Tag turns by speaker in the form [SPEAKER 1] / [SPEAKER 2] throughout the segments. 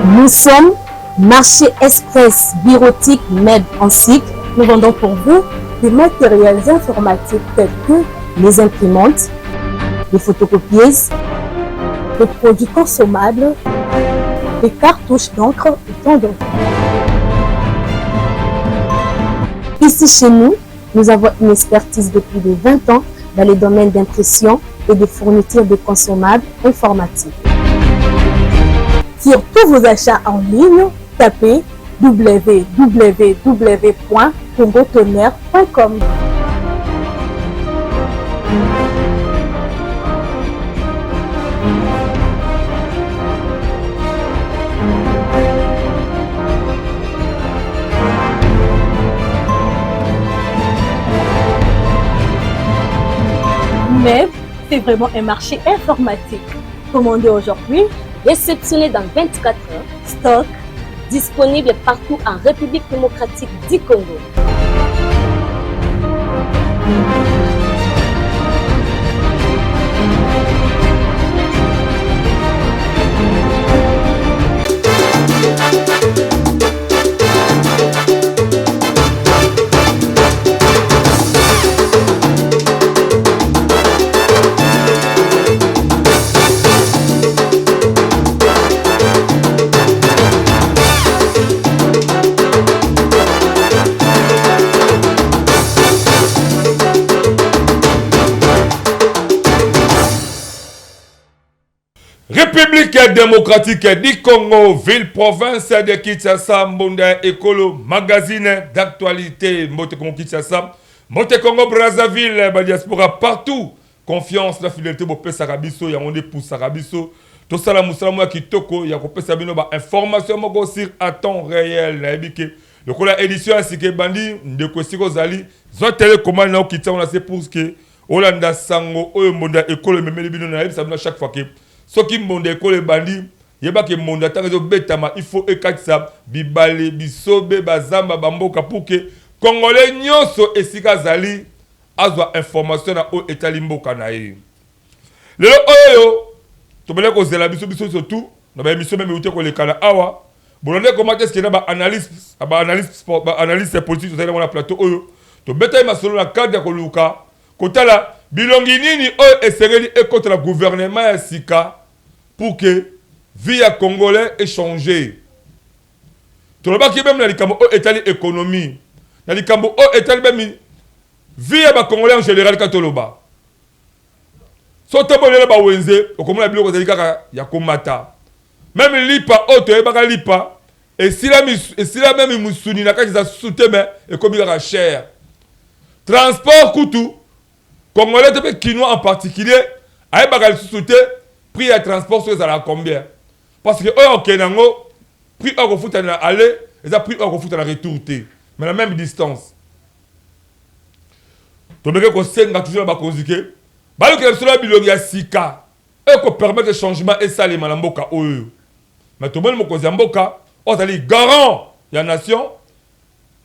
[SPEAKER 1] Nous sommes Marché Express Bureautique MEB en cycle. Nous vendons pour vous des matériels informatiques tels que les imprimantes, les photocopieuses, des produits consommables, des cartouches d'encre et tant d'autres. Ici chez nous, nous avons une expertise de plus de 20 ans dans les domaines d'impression et de fourniture de consommables informatiques. Sur tous vos achats en ligne, tapez www.congotonnerre.com. Mais c'est vraiment un marché informatique. Commandez aujourd'hui, réceptionné dans 24 heures, stock disponible partout en République démocratique du Congo.
[SPEAKER 2] République démocratique du Congo, ville-province de Kinshasa, Mbonda Ekolo, magazine d'actualité, Mote Congo Kinshasa, Mote Congo Brazzaville, diaspora partout. Confiance, la fidélité, Bopé Sarabiso, Yamonde pour Sarabiso, Tosala Moussalamou Kitoko, Yakopé Sabino, information Mogo sur à temps réel, Naibike. Le coup la édition ainsi que Bandi, de Kosiko Zali, Zon télécommande, on quitte, on a c'est pour ce que Olanda Sango, Mbonda Ekolo, Memeli Naib, ça vient chaque fois que. Ce qui monde école bandi, yeba ke monde atanga betama, il faut ekatsa bibale bisobe bazamba bamboka pour que congolais nyonso esika zali azwa information na o etali mboka na ye. Lelo oyo to bele ko zela biso surtout na ba émission même uté ko lekala awa bolonde comment est-ce que na ba analyste politique to na plateau oyo to beta masolo na cadre ko luka kotala bilongi nini oyo esengeli contre le gouvernement ya sika pour que vie ya congolais échanger. Toloba ki même na likambo o etali économie, na likambo o etali même vie ya ba congolais en général ka toloba. So tobolela ba wenze okomona biloko zali kaka ya komata. Même lipa o to ebaka lipa et si la même musuni na kaka za souteme et comme il cher. Transport kutu congolais te quinois en particulier a bagal sous-souté prix à transport sur ça combien parce que eux ok nango prix au foot à aller et ça prix au foot à retour mais la même distance to beke ko senga toujours ba konzike ba le que cela bilongi ya sika et ko permettre changement et ça les malamboka oyo mais to bon mo ko zamboka o tali garant ya nation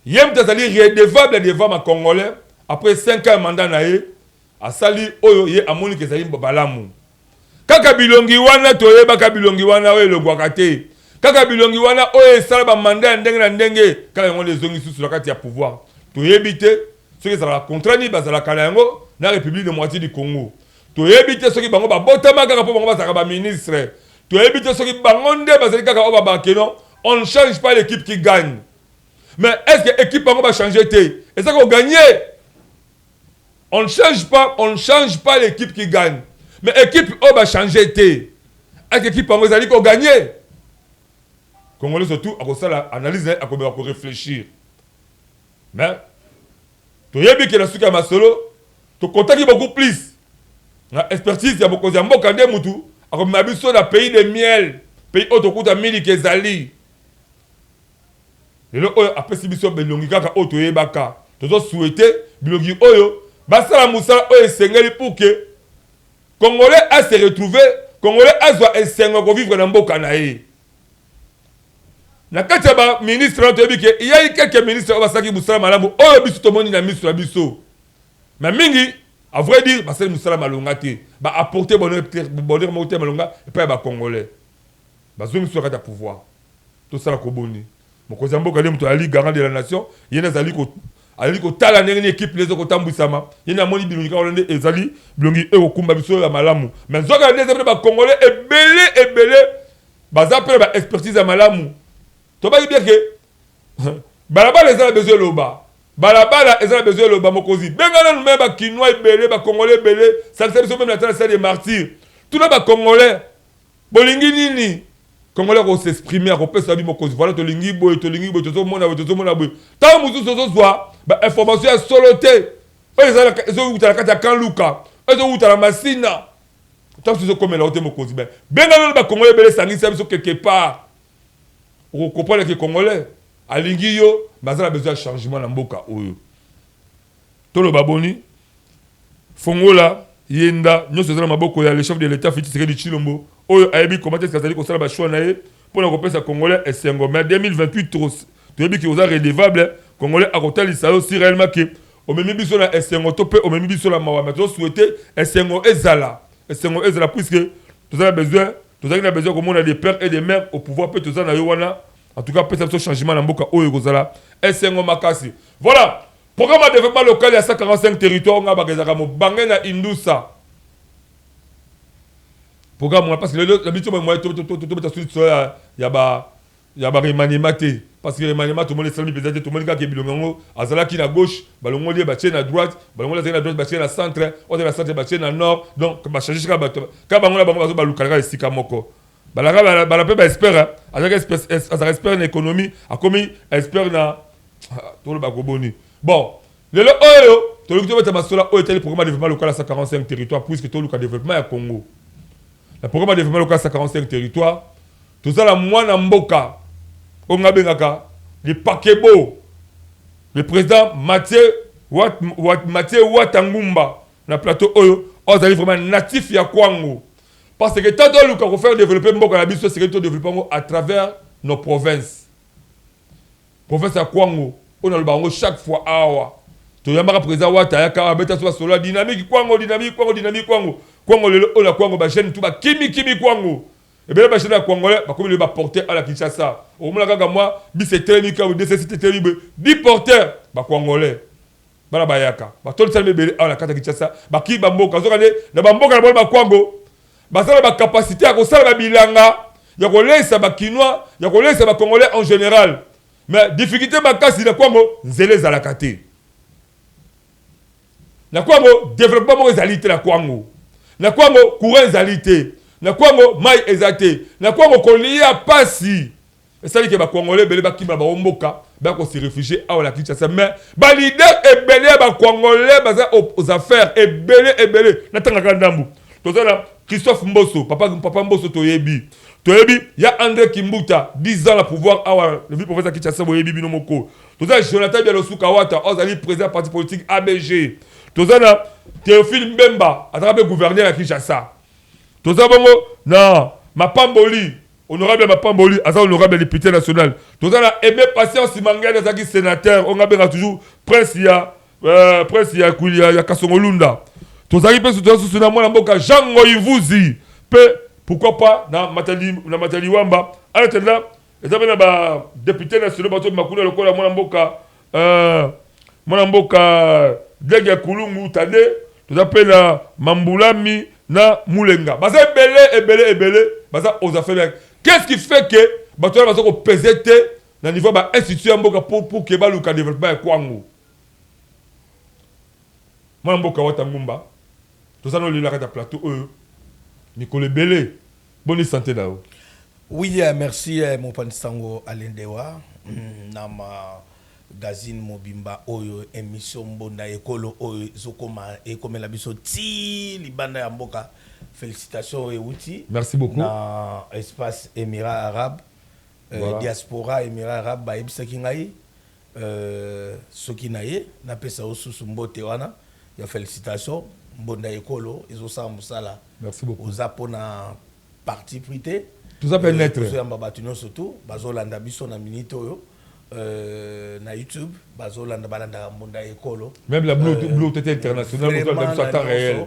[SPEAKER 2] yem tali redevable devant ma congolais après 5 ans mandat na asali oyo ye amoni ke zali balamu kaka bilongi wana toyeba ka bilongi wana oyo longwaka te kaka bilongi wana oyo esala ba mandat ndenge na ndenge kaka yango les zongi sous la carte ya pouvoir toyebi te soki ezala contrat ni bazala kala yango na République de moitié du Congo toyebi te soki bango babotama kaka po bango bazaka ba ministre toyebi te soki bango nde bazali kaka oyo babakeno on ne change pas l'équipe qui gagne mais est-ce que équipe bango va changer te est-ce qu'on gagne? On ne change pas l'équipe qui gagne. Mais l'équipe va changer. Est-ce que l'équipe va gagner? Congolais surtout, à cause analyse, à réfléchir. Mais, tu sais bien que la suite à ma solo, tu contactes beaucoup plus. L'expertise, il y a beaucoup de gens qui ont dit, à ma mission, dans pays de miel, pays où tu as mis les Zali. Et là, après, si mission, tu as souhaité, tu Basala Moussala oyo esengeli pour que Congolais a se retrouver, Congolais a soit esengo ko vivre na mboka na ye. Na kati ya ba ministre na toyebi ke il y a quelques ministres basaki Moussala malamu oyo biso tomoni na miso na biso. Mais mingi à vrai dire basali Moussala malonga te, ba apporter bonheur moté malonga et pas ba Congolais. Bazongi sur kata pouvoir. tout ça la koboni mokozi mboka ali muto ali garant de la nation yena zali ko tala ndenge équipe les ko tambusama yena moni bilongi ka olande ezali bilongi e okumba biso ya malamu mais zoka ndeze ba congolais ebele baza pe ba expertise ya malamu to ba bien que balabala ezala besoin loba balabala ezala besoin loba mokozi bengana nous même ba kinois ebele ba congolais ebele ça se fait même la terre des martyrs tout là ba congolais bolingi nini congolais ko s'exprimer ko pesa bi mokozi voilà to lingi boy to mona boy ta muzu so zwa ba information ya soloté ezala zo utala kata kan luka ezo utala masina ta so comme la hote mokozi ben bengana ba congolais ebele sangi biso quelque part on comprend que congolais alingi yo bazala besoin de changement na mboka oyo tolo baboni fongola yenda nyonso ezala maboko ya le chef de l'état Félix Tshisekedi Tshilombo oyo ayebi comment est-ce que ko sala ba choix na ye pour na kopesa congolais esengo mais 2028 toyebi ki oza redevable congolais akotalisa yo si réellement que omemi biso na esengo to pe omemi biso na mawa mais to souhaiter esengo ezala puisque tozala besoin comme on a des pères et des mères au pouvoir peut tozala na yo wana en tout cas peut-être ce changement na mboka oyo kozala esengo makasi voilà programme de développement local ya 145 territoires nga bagezaka mo bangena indusa programme parce que le bitu moi to suite ya ba remaniemate parce que remaniement tout le monde est peut-être tout le monde ka ke bilongo azala ki na gauche balongo lié ba na droite balongo la droite ba na centre on est na centre ba na nord donc ba changer ka bato ka bango la bango bazo ba lukala esika moko bala pe ba espère avec espère na économie a commis espère na tout le bakoboni bon le oyo to lukuto beta masola oyo tele programme de développement local à 145 territoires puisque to luka développement ya Congo le programme de développement local à 145 territoires tout ça la mwana mboka onga bengaka le pakebo le président Mathieu Watangumba na plateau oyo ozali vraiment natif ya Kwango parce que tant de luka ko faire développer mboka na biso c'est que to développer à travers nos provinces ya Kwango on a le bango chaque fois awa to yambaka président Wata yaka abeta so solo dynamique Kwango Kwango le on a Kwango ba jeune tout ba kimi Kwango et bien ba jeune congolais ba comme le ba porter à la Kinshasa au moins kaka moi bi c'est très mika ou DCCT terrible 10 porteurs ba congolais bana ba yaka ba to salme bele à la kata Kinshasa ba ki ba mboka zo kane na ba mboka na ba Kwango ba sala ba capacité à ko sala ba bilanga ya ko laisser ba kinois ya ko laisser ba congolais en général mais difficulté makasi na Kwango nzele za la kate na Kwango développement ezalité na Kwango na Kwango courant ezalité na Kwango mai ezate na Kwango kolia pasi esali ke ba congolais belé ba kimba ba omboka ba ko se réfugier à la Kinshasa mais ba leader ebelé ba congolais baza aux affaires ebelé na tanga ndambu tozana Christophe Mbosso papa Mbosso toyebi ya André Kimbuta 10 ans la pouvoir à le vice professeur Kinshasa boyebi bino moko tozana Jonathan Bialosuka Wata ozali président parti politique ABG tozana Théophile Mbemba à travers gouverneur à Kinshasa tozana bongo na Mapamboli honorable Mapamboli asa honorable député national tozana Aimé Patience Mangane azaki sénateur on a toujours prince ya Kasongolunda tozali pe sous na mwana mboka Jean Ngoyivuzi pe pourquoi pas na Matali Wamba en attendant ezabena ba député national bato makuna lokola mwana mboka Dega Kulungu tade tozapela Mambulami na Mulenga baza ebele baza aux affaires qu'est-ce qui fait que bato baza ko peser na niveau ba institution mboka pour que ba luka développement ya Kwango mwana mboka Watangumba tozana lila kata plateau Nicole Belé bonne santé là.
[SPEAKER 3] Oui, merci mon panisango Alendewa nama Gazine Mobimba oyo émission Mbonda Ekolo oyo zokoma ekomela biso ti libanda ya mboka. Félicitations et outi.
[SPEAKER 2] Merci beaucoup.
[SPEAKER 3] Na espace Émirats Arabes voilà. Diaspora Émirats Arabes ba ebisaki ngai soki naye na pesa osusu mbote wana ya félicitations Mbonda Ekolo ezosala musala.
[SPEAKER 2] Merci beaucoup.
[SPEAKER 3] Oza pona parti prité.
[SPEAKER 2] Tout ça peut naître.
[SPEAKER 3] Tout ça mbabatuno surtout bazolanda biso na minute oyo. Na YouTube bazolanda balanda Mbonda Ekolo
[SPEAKER 2] même la Blue Tete internationale
[SPEAKER 3] vraiment
[SPEAKER 2] réel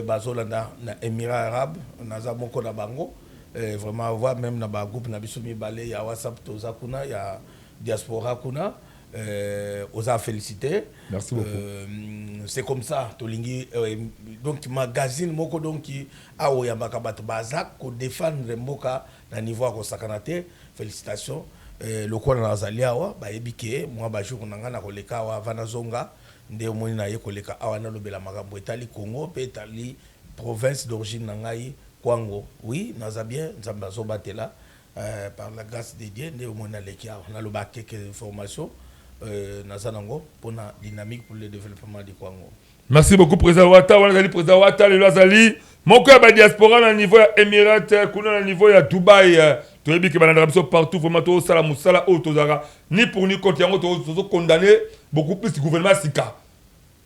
[SPEAKER 3] bazolanda na Émirats Arabes naza moko na bango vraiment voir même dans le groupe Nabiso Mibale, il y a WhatsApp Toza Kuna, il y a Diaspora Kuna. Osa félicité.
[SPEAKER 2] Merci beaucoup.
[SPEAKER 3] C'est comme ça, Tolingi. Donc, magazine, moko donc qui a oyambaka bat bazak ko défendre mboka na niveau ko sakanate. Félicitations. Le quoi na zalia wa ba ebike moi ba jour nanga na koleka wa vana zonga nde omoni na ye koleka awa na lobela makambo etali Congo pe etali province d'origine na ngai Kwango. Oui, naza bien nzamba zo batela par la grâce de Dieu nde omoni na leki awa na loba quelques informations. Nazanango pour la dynamique pour le développement du Congo.
[SPEAKER 2] Merci beaucoup président Ouattara, Wanazali président Ouattara, le Lazali. Mon cœur ba diaspora na niveau ya Émirats, kuna na niveau ya Dubaï, to yebi ke banana biso partout vraiment to sala musala o tozara ni pour ni contre yango to condamné beaucoup plus du gouvernement sika.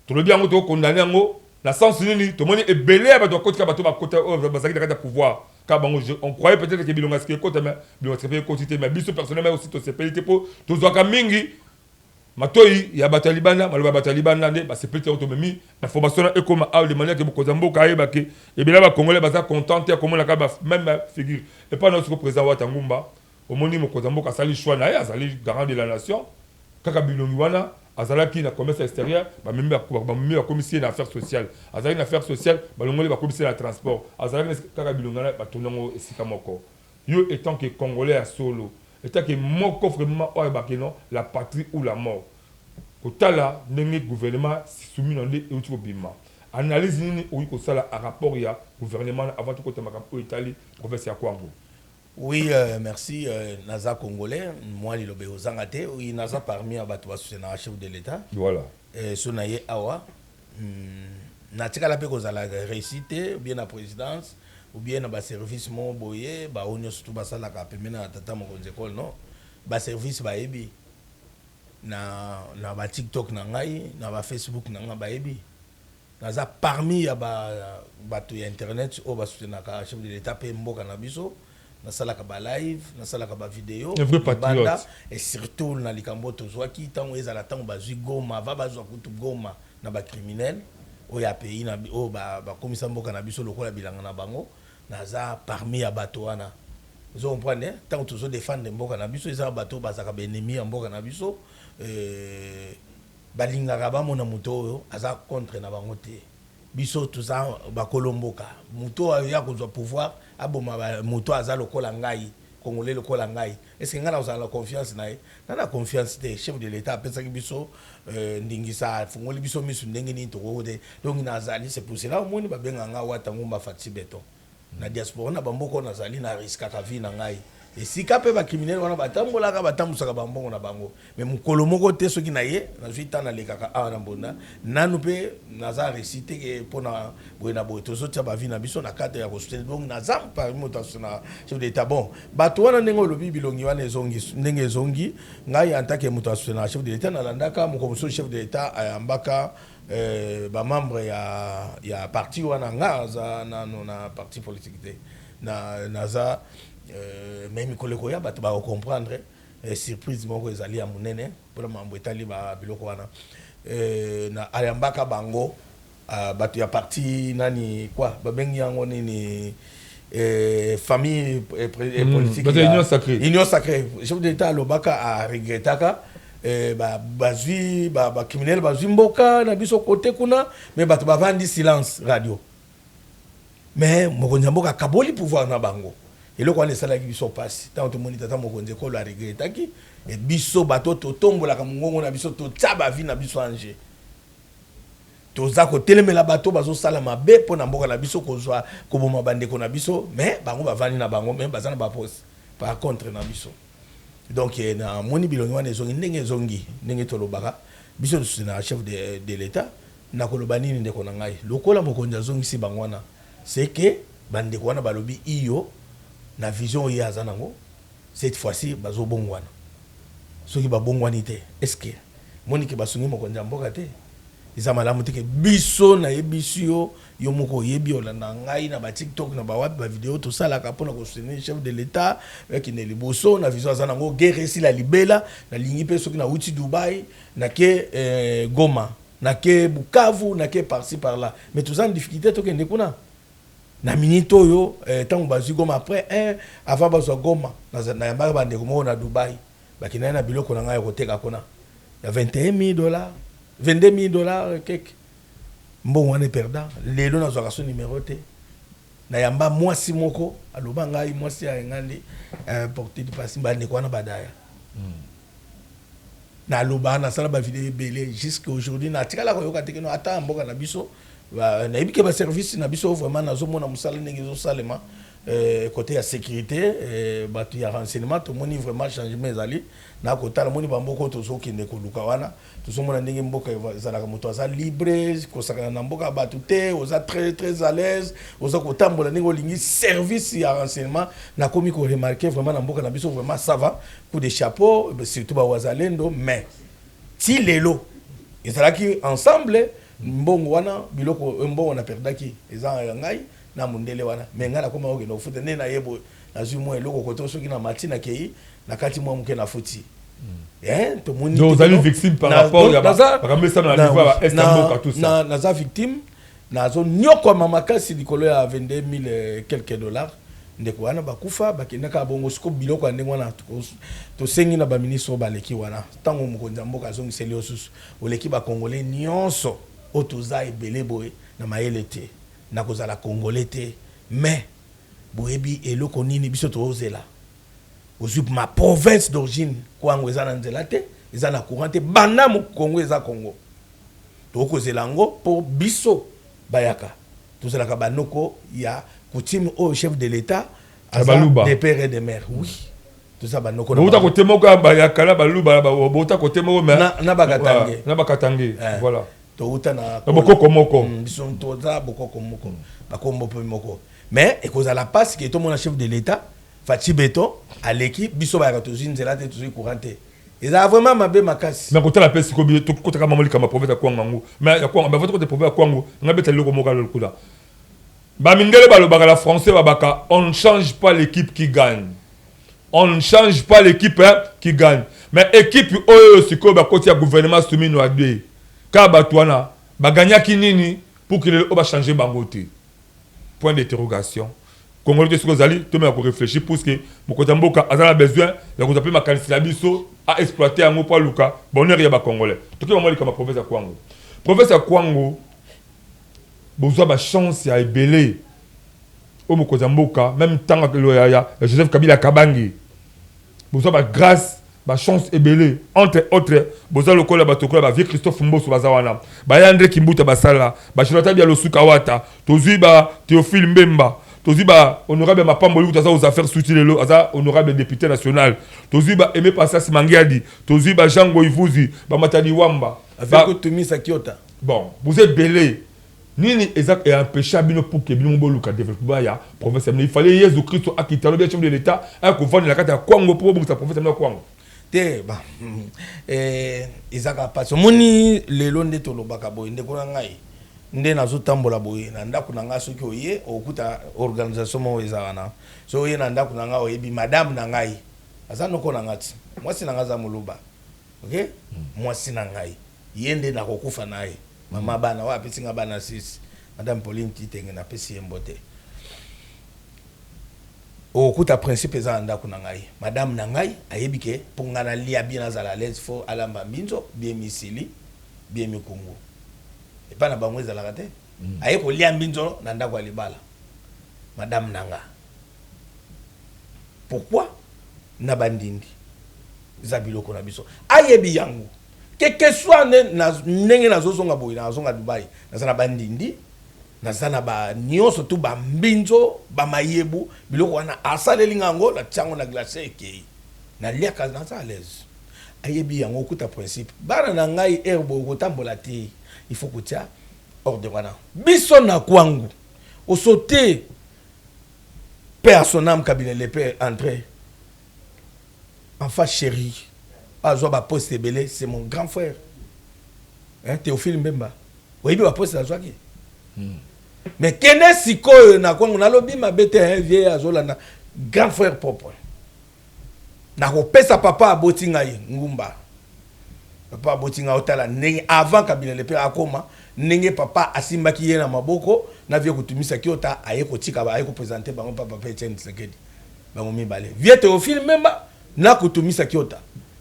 [SPEAKER 2] To le bien yango to condamné yango na sens nini to moni ebelé ba to côté ba to ba côté ba saki de pouvoir. Car on croyait peut-être que bilonga ski côté mais bilonga ski côté mais biso personnellement aussi to sepelité pour to zoka mingi. Matoi ya batalibana maloba batalibana nde ba sepelite automemi information e comme a de manière que bokozambo kaye ba ke e bila ba congolais baza content ya comme la ka même figure et pas notre président Watangumba au moni mokozambo ka sali choix na ya sali garant de la nation kaka bilongi wana azalaki na commerce extérieur ba même ba commissaire na affaires sociales azali na affaires sociales ba longole ba commissaire na transport azalaki kaka bilonga ba tonango esika moko yo étant que congolais à solo étant que mon vraiment la patrie ou la mort. Kotala le gouvernement soumis dans les outils bima. Analyse ni oui ko sala à rapport ya gouvernement avant tout côté makambo Italie province ya Kwango.
[SPEAKER 3] Oui, merci Naza congolais, moi li lobe ozangate, oui Naza parmi abatwa na chef de l'état.
[SPEAKER 2] Voilà.
[SPEAKER 3] Sonaye awa na tikala pe ko zala récité bien la présidence. Ou bien dans service mon boye ba onyo surtout ba sala ka pemena tata mo konzekol non ba service ba ebi na ba TikTok na ngai na ba Facebook na ngai ba ebi naza parmi ya ba to internet o ba soutenir ka chef de l'état pe mboka na biso na sala ka ba live na sala ka ba vidéo
[SPEAKER 2] banda
[SPEAKER 3] et surtout na likambo to zwaki tango ezala tango ba zui goma va ba zwa kutu goma na ba criminel o ya pays na o ba komisa mboka na biso lokola bilanga na bango naza parmi ya bato wana zo comprendre tant que tu défendre mboka na biso eza bato bazaka ba ennemi ya mboka na biso balingaka bamona moto oyo aza contre na bango te biso tuza bakolomboka moto ya kozwa pouvoir aboma moto aza lokola ngai congolais lokola ngai est-ce que ngana uzala la confiance naye na confiance te chef de l'état apesaki biso ndingisa fungoli biso misu ndenge ni toko te donc nazali c'est pour cela omoni babenga nga Watangumba Fati Beton na diaspora na bamboko nazali na risque ka vie na ngai et si ka pe ba criminel wana batambola ka batambusaka bambongo na bango mais mukolo moko te soki na ye na zuita na lekaka awa na mbonda nanu pe naza récité ke pona boyena boy to sotia ba vie na biso na cadre ya soutenir donc naza parmi moto na chef d'état bon bato wana ndenge lobi bilongi wana ezongi ndenge ezongi ngai en tant que moto soutenir chef de l'état na landaka mo chef de l'état ayambaka ba membre ya parti wana nga za na parti politique te na naza même koleko ya bato ba comprendre surprise moko ezali ya munene pour mambo etali ba biloko wana na ayambaka bango bato ya parti nani quoi babengi yango nini famille politique union sacrée chef d'état lobaka a regrettaka bazwi ba criminel bazwi mboka na biso côté kuna mais bato bavandi silence radio mais mokonzi mboka kaboli pouvoir na bango eloko wana esalaki biso pasi ntango tomoni tata mokonzi ekolo aregretaki e biso bato totombolaka mongongo na biso totia bavi na biso anje toza kotelemela bato bazosala mabe mpo na mboka na biso kozwa koboma bandeko na biso mais bango bavandi na bango mais baza na baposte par contre na biso donc na moni bilongi wana ezongi ndenge ezongi ndenge tolobaka biso na chef de l'état na koloba nini ndeko na ngai lokola mokonzi azongisi bango wana c'est que bandeko wana balobi iyo na vision oyo aza nango cette fois-ci bazobongwana soki babongwani te est-ce que monike basungi mokonzi ya mboka te eza malamu te ke biso na yebisi yo moko oyebi olanda ngai na batiktok na bawapi bavideo tosalaka mpona kosoutenir chef de l'état ekende liboso na vision aza nango guerre esila libela nalingi mpe soki nauti Dubai nake Goma nake Bukavu nake par-ci par là mais toza na difficulté tokende kuna na minute oyo tant bazu goma après avant bazo goma na yamba bande ko na Dubai bakina na biloko na ngai koteka kona ya $21,000 $22,000 quelque mbongo wana perdant lelo na zo son numéro te na yamba mwasi moko aloba ngai mwasi ya ngandi porter du passe bande ko na badaya na loba na sala ba vidéo belé jusqu'à aujourd'hui na tikala ko yoka tekeno ata mboka na biso na ibike ba service na biso vraiment na zo mona musala ndenge zo salema côté ya sécurité batu ya renseignement to moni vraiment changement ezali na kota la moni bamboko to zo kinde ko luka wana to zo mona ndenge mboka ezalaka moto aza libre ko sakana na mboka batu te oza très à l'aise oza kotambola ndenge olingi service ya renseignement na komi ko remarquer vraiment na mboka na biso vraiment ça va coup de chapeau surtout ba wazalendo mais ti lelo ezalaki ensemble mbongo wana biloko mbongo na perdaki eza ngai na mundele wana menga na koma oke no futa ne na yebo na zumwe loko koto soki na matina kei na kati mwa mke na futi to moni
[SPEAKER 2] donc vous allez victime par rapport ya ba ça na niveau ya Estamboka tout ça
[SPEAKER 3] na za victime na zo nyoko mama kasi likolo ya 22,000 quelques dollars ndeko wana bakufa bakendaka bongo siko biloko ndenge wana to sengi na ba ministre baleki wana tango mukonza mboka zongiseli osusu oleki ba congolais nyonso otoza ebele boye na mayele te na kozala congolais te mais boyebi eloko nini biso tozela ozup ma province d'origine kwango eza na nzela te eza na courant te banda mo Congo eza Congo tokozela ngo pour biso bayaka tozela banoko ya coutume au chef de l'état des pères et des mères oui tout ça banoko
[SPEAKER 2] na côté moko bayaka na baluba bota côté moko
[SPEAKER 3] na
[SPEAKER 2] bakatange voilà
[SPEAKER 3] touta na
[SPEAKER 2] bokoko moko
[SPEAKER 3] biso toza bokoko moko bakombo pe moko mais ekozala passe que tout mon chef de l'état Fati Beton à l'équipe biso ba katozi nzela te tozi courante eza vraiment mabe makasi
[SPEAKER 2] mais côté la peste ko bi to côté ka mamoli kama prophète kwa ngangu mais ya kwa ba votre côté prophète kwa ngangu ngabeta loko moka lo kuda ba mindele ba lo bakala français ba baka on ne change pas l'équipe qui gagne on ne change pas l'équipe qui gagne mais équipe oyo siko ba côté ya gouvernement soumis no adé ka batwana ba gagnaki nini pour que le ba changer bangote point d'interrogation Congolais ce que vous allez tout me réfléchir pour que mon côté mboka azala besoin de vous appeler ma candidature biso à exploiter un mot pour Luka bonheur ya ba congolais tout que moi comme professeur Kwango besoin ba chance ya ebelé au mon côté mboka même temps que ya Joseph Kabila Kabangi besoin ba grâce ba chance ebelé entre autres besoin le kola ba tokola ba vie Christophe Mboso bazawana ba André Kimbuta basala ba Jonathan Bialosuka wata tozi ba Théophile Mbemba Toziba honorable Mapamboli aux affaires soutiennes aza honorable député national Toziba Aimé Passas Mangiadi Toziba Jean Goivuzi ba Matadi Wamba
[SPEAKER 3] avec Tumi Sakiota
[SPEAKER 2] bon vous êtes belé nini exact et empêchable pour que bino boluka développement ya province il fallait Jésus Christ a quitté le chef de l'état a convaincre la carte ya Kwango pour sa province na Kwango
[SPEAKER 3] te ba ezaka pas moni lelo ndeto lobaka boy ndeko ngai nde nazo tambola boye na ndako na nga soki oye okuta organisation mo ezana so oye na ndako na nga oyebi madame na ngai aza noko na ngati mwasi na nga za muluba okay mwasi na ngai yende na kokufa naye mama bana wa pesinga bana 6 madame Pauline Titenge na pesi mbote okuta principe za ndako na ngai madame na ngai ayebi ke ponga na lia bien azala l'aise fo alamba mbinzo bien misili bien mikungu et pas na bango ezalaka te aye kolia mbinzo na ndako ya libala madame nanga pourquoi na bandindi za biloko na biso ayebi yango que soit ndenge nazozonga boye nazonga Dubai na bandindi na ba nyonso tu ba mbinzo ba mayebu biloko wana asaleli ngango la tiango na glace ekei na liaka na à l'aise ayebi yango okuta principe bana na ngai herbo kotambola te il faut que tu aies ordre wana biso na Kwangu au sauter père son âme cabinet le père André enfant chéri azo ba poste belé c'est mon grand frère Théophile Mbemba oui ba poste la joaki mais kene siko na Kwangu na lobi mabete vieil azola na grand frère propre na ko pesa papa aboti ngai ngumba papa botinga otala ndenge avant kabila le père akoma ndenge papa asimbaki ye na maboko na vie kutumisa kiota aye kotika ba aye ko présenter bango papa Etienne Tshisekedi bango mibale vie Théophile memba na kutumisa kiota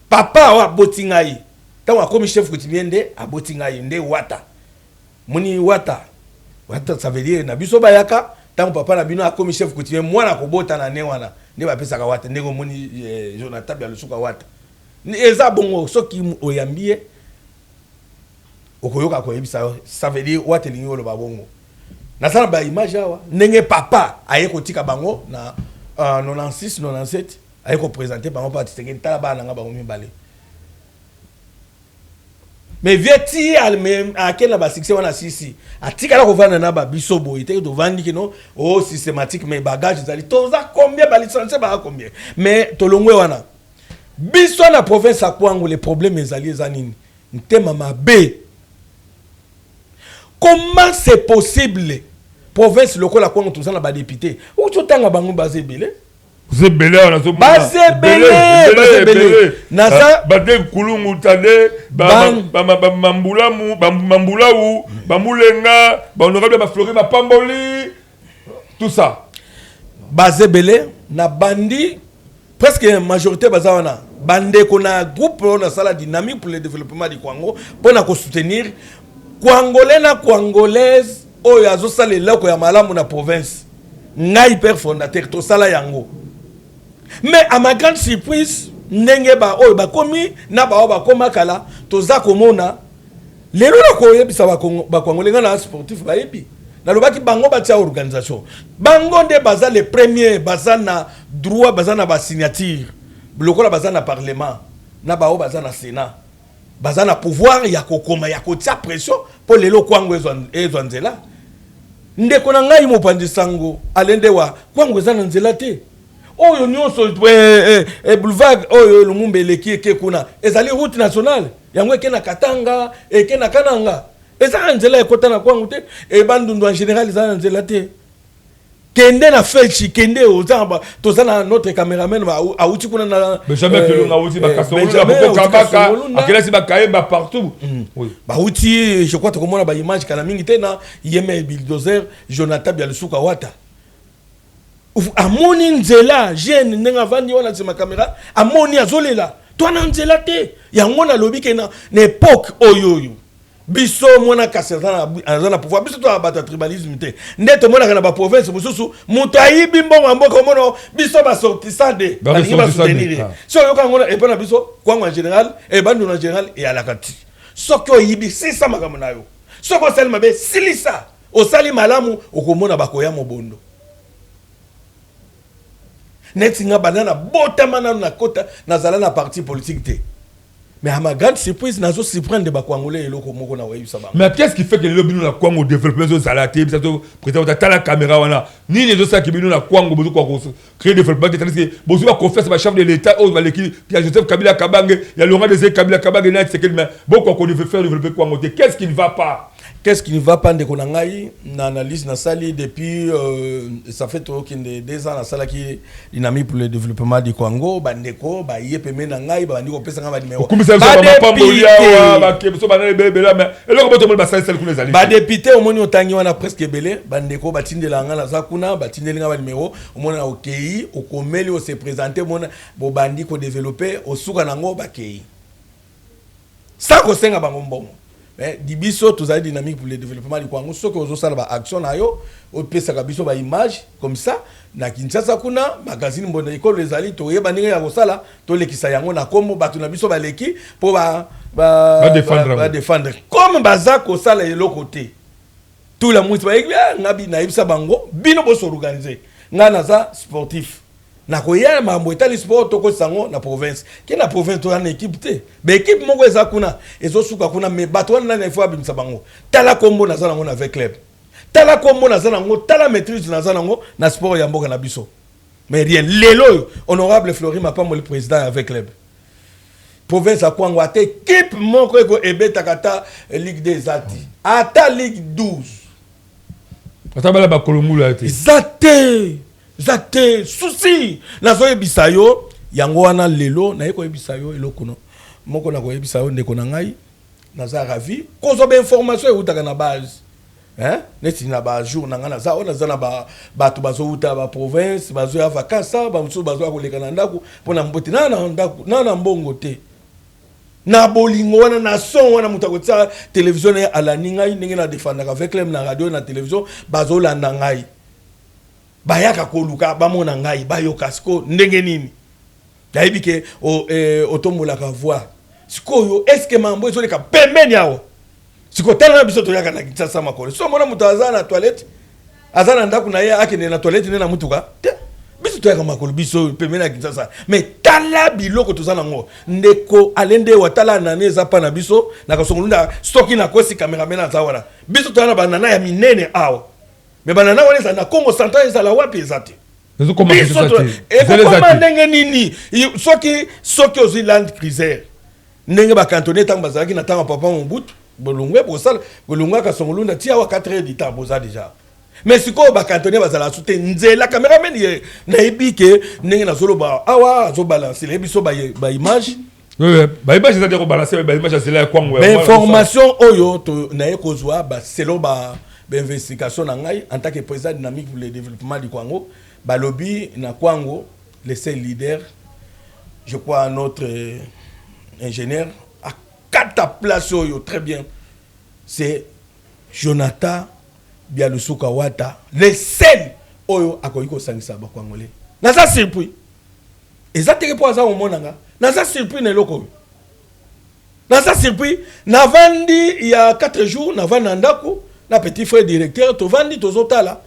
[SPEAKER 3] papa wa botingai tango akomi chef kutimende abotingai nde wata moni wata ça veut dire na biso bayaka tango papa na bino akomi chef kutimende mwana kobota na ne wana ne ba pesa ka wata ndeko moni Jonathan ya lusuka wata eza bongo soki oyambie okoyoka ko yebisa ça veut dire wata lingo lo babongo na sala ba image awa ndenge papa aye kotika bango na 96 97 aye ko présenter bango pa Tshisekedi tala bana nga bango mibale mais vieti alme akena ba succès wana sisi atika la ko vana na ba biso boy te to vandi kino systématique mais bagage zali toza combien ba licence ba combien mais tolongwe wana biso na province à Kwango les problèmes ezali zanini ntema mabe. Comment c'est possible province lokola Kwango tout ça na ba député ou tout tanga bango basé belé
[SPEAKER 2] c'est belé on a so
[SPEAKER 3] basé belé na ça
[SPEAKER 2] bade kulungu tade mambulamu mambulaou bamulenga honorable ba fleurir ba pamboli tout ça
[SPEAKER 3] basé belé na bandi presque majorité bazawana bande kona groupe on a sala dynamique pour le développement du Kwango pour na ko soutenir Kwangolais na Kwangolaise oyo azosala eloko ya malamu na province ngai père fondateur to sala yango mais à ma grande surprise ndenge ba oyo bakomi na ba bakoma kala toza komona lelo na ko yebisa ba Kwangolais na sportif ba yebi na lobaki bango batia organisation bango nde baza les premiers baza na droit baza na ba signature lokola baza na parlement na ba baza na sénat baza na pouvoir ya kokoma ya kotia pression pour lelo Kwango ezwa nzela ndeko na ngai mopandi sango alende wa Kwango eza na nzela te oyo nyonso boulevard oyo Lumumba eleki eke kuna ezali route nationale yango eke na Katanga eke na Kananga eza na nzela ekota na Kwango te e bandundu en général eza na nzela te kende na felchi kende ozamba tozana notre caméraman ba auti kuna na
[SPEAKER 2] Benjamin Kelunga auti ba kasongolo na boko kabaka akela si ba kaemba partout
[SPEAKER 3] oui ba auti je crois que komona ba image kana mingi te na yeme bulldozer Jonathan ya lusuka wata amoni nzela jeune nenga vandi wana sima caméra amoni azolela to na nzela te yango na lobi ke na époque oyoyo biso mona kaseta na pouvoir biso to abata tribalisme te ndete mona kana ba province mususu mutu ayibi mbongo mboka mono biso ba sortissant de ba soutenir so yoka ngona e pona biso Kwango en général e bandu en général e alakati soko yibi sisa makambo nayo soko selma be silisa osali malamu okomona bakoya mobondo netinga banana botamana na kota nazala na parti politique te. Mais à ma grande surprise, nous avons surpris de Bakwangolais et l'autre mot qu'on a eu ça.
[SPEAKER 2] Mais qu'est-ce qui fait que le lobby nous a Kwango développé sur Zalaté, président de la caméra wana, ni les autres qui nous a Kwango besoin créer développement, c'est-à-dire que besoin de confiance à chef de l'État, au Maliki, il y a Joseph Kabila Kabange, il y a Laurent Désiré Kabila Kabange, c'est que mais beaucoup qu'on veut faire développer Kwango. Qu'est-ce qui ne va pas?
[SPEAKER 3] Qu'est-ce qui ne va pas de Konangaï, l'analyse na sali depuis ça fait 2 ans na sala qui dynamique pour le développement du Congo, bandeko ba yepeme na ngai ba ndiko pesa ngaba numéro. Ba député au moni otangi wana presque belé, bandeko batindela ngala zakuna, batindela ngaba numéro, au mona okei, okomeli o se présenter mona bo bandiko développer au suka nango ba kei. Ça ko senga bango mbongo. Mais dibiso tous les dynamiques pour le développement du Congo ce que vous avez ba action na yo au pesa ka biso ba image comme ça na Kinshasa kuna magazine mbona école les ali to yeba ninga ya kosala to lekisa yango na kombo batu na biso ba leki pour défendre comme baza ko sala de l'autre côté tout la mutu ba ngabi na ibisa bango bino bo s'organiser ngana za sportif na koya mambo etali sport to ko sango na province ki na province to na équipe te be équipe moko eza kuna ezo suka kuna me bato wana na ifo abimisa bango tala kombo na zana ngo na avec club tala kombo na zana ngo tala maîtrise na zana ngo na sport ya mboka na biso mais rien lelo honorable Fleury Mapambo le président avec club province à Kwango ate équipe moko eko ebeta kata Ligue des Ati ata Ligue 12
[SPEAKER 2] ata bala ba kolomula ate
[SPEAKER 3] Zate souci nazo yebisa yo yango wana lelo na yeko yebisa yo eloko no moko na ko yebisa yo ndeko na ngai naza ravi kozo ba information e utaka na base hein neti na ba jour na ngana za ona za na ba bato bazo uta ba province bazo ya vacances ba musu bazo akoleka na ndako pona mbote na ndako na mbongo te na bolingo wana na son wana muta kotsa télévision ya alaninga ndenge na défendre avec les na radio na télévision bazo landa ngai bayaka koluka bamona ngai bayoka siko ndenge nini yayibi ke otombola ka voix sikoyo est-ce que mambo ezoleka pembeni awo siko tala na biso toyaka na Kinshasa makolo so mona mutu azana toilette azana ndako na ye akende na toilette ne na mutuka biso toyaka makolo biso pembeni na Kinshasa mais tala biloko tozana ngo ndeko alende watala nane eza pa na biso na kasongolunda stoki na kosi cameraman azawana biso toyana banana ya minene awo mais banana wana eza na Congo central eza la wapi ezate
[SPEAKER 2] Ezo comment ça
[SPEAKER 3] comment ndenge nini soki ozi land cruiser ndenge ba cantonné tango bazaki na tango papa Mobutu bolungwe bosala bolungwa kasongolunda tia wa 4 heures du temps boza déjà mais siko ba cantonné bazala soute nzela cameraman ye na ibike ndenge na zolo ba awa zo balancer les biso ba image
[SPEAKER 2] ba image ça dire balancer ba image c'est là kwango
[SPEAKER 3] information oyo to na ekozwa ba selon ba investigation na ngai en tant que président dynamique pour le développement du Congo balobi na Kwango les seuls leaders je crois notre ingénieur à 4 places très bien c'est Jonathan Bialusuka Wata les seuls oyo akoyiko sangisa ba Kwangolais na ça surpris exactement pour ça au monanga na ça surpris na loko na ça surpris na vandi il y a 4 jours na vandandako na petit frère directeur to vandi tozotala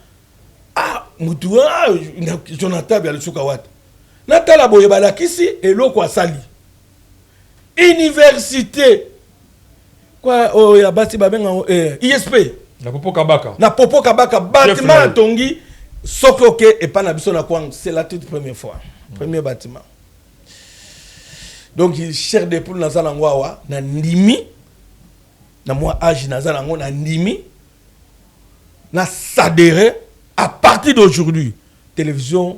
[SPEAKER 3] mutua Jonathan Bialusuka Wata natala boye balakisi eloko asali université quoi ya basi babenga ISP
[SPEAKER 2] na Popo Kabaka
[SPEAKER 3] bâtiment tongi sokoke et pas na biso na kwang c'est la toute première fois premier bâtiment donc il cherche des poules na zala ngwawa na ndimi na moi âge na zala ngo na ndimi na s'adhérer à partir d'aujourd'hui télévision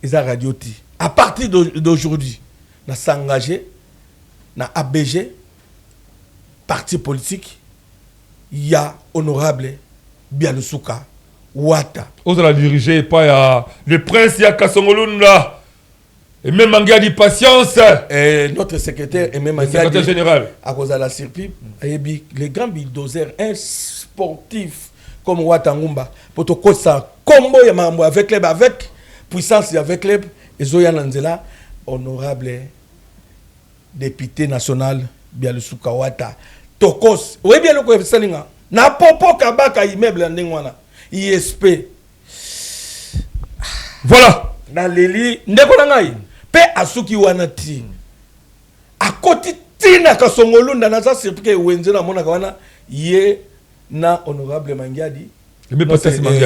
[SPEAKER 3] et la radio ti à partir d'aujourd'hui na s'engager na ABG parti politique il y a honorable Bialusuka Wata
[SPEAKER 2] on la diriger pas le prince ya Kasongolunda et même Mangiadi patience
[SPEAKER 3] et notre secrétaire et même
[SPEAKER 2] secrétaire général
[SPEAKER 3] à cause de la circuit les grands bulldozers un sportif comme Wata Ngumba pour te ça combo ya mambo avec club avec puissance avec club et Zoya Nanzela honorable député national Bialusuka Wata Tokos oui bien le ko salinga na Popo Kabaka immeuble ndengwana ISP
[SPEAKER 2] voilà
[SPEAKER 3] na leli ndeko na ngai pe asuki wana ti akoti tina Kasongolunda na za surprise wenze na mona wana ye na honorable Mangiadi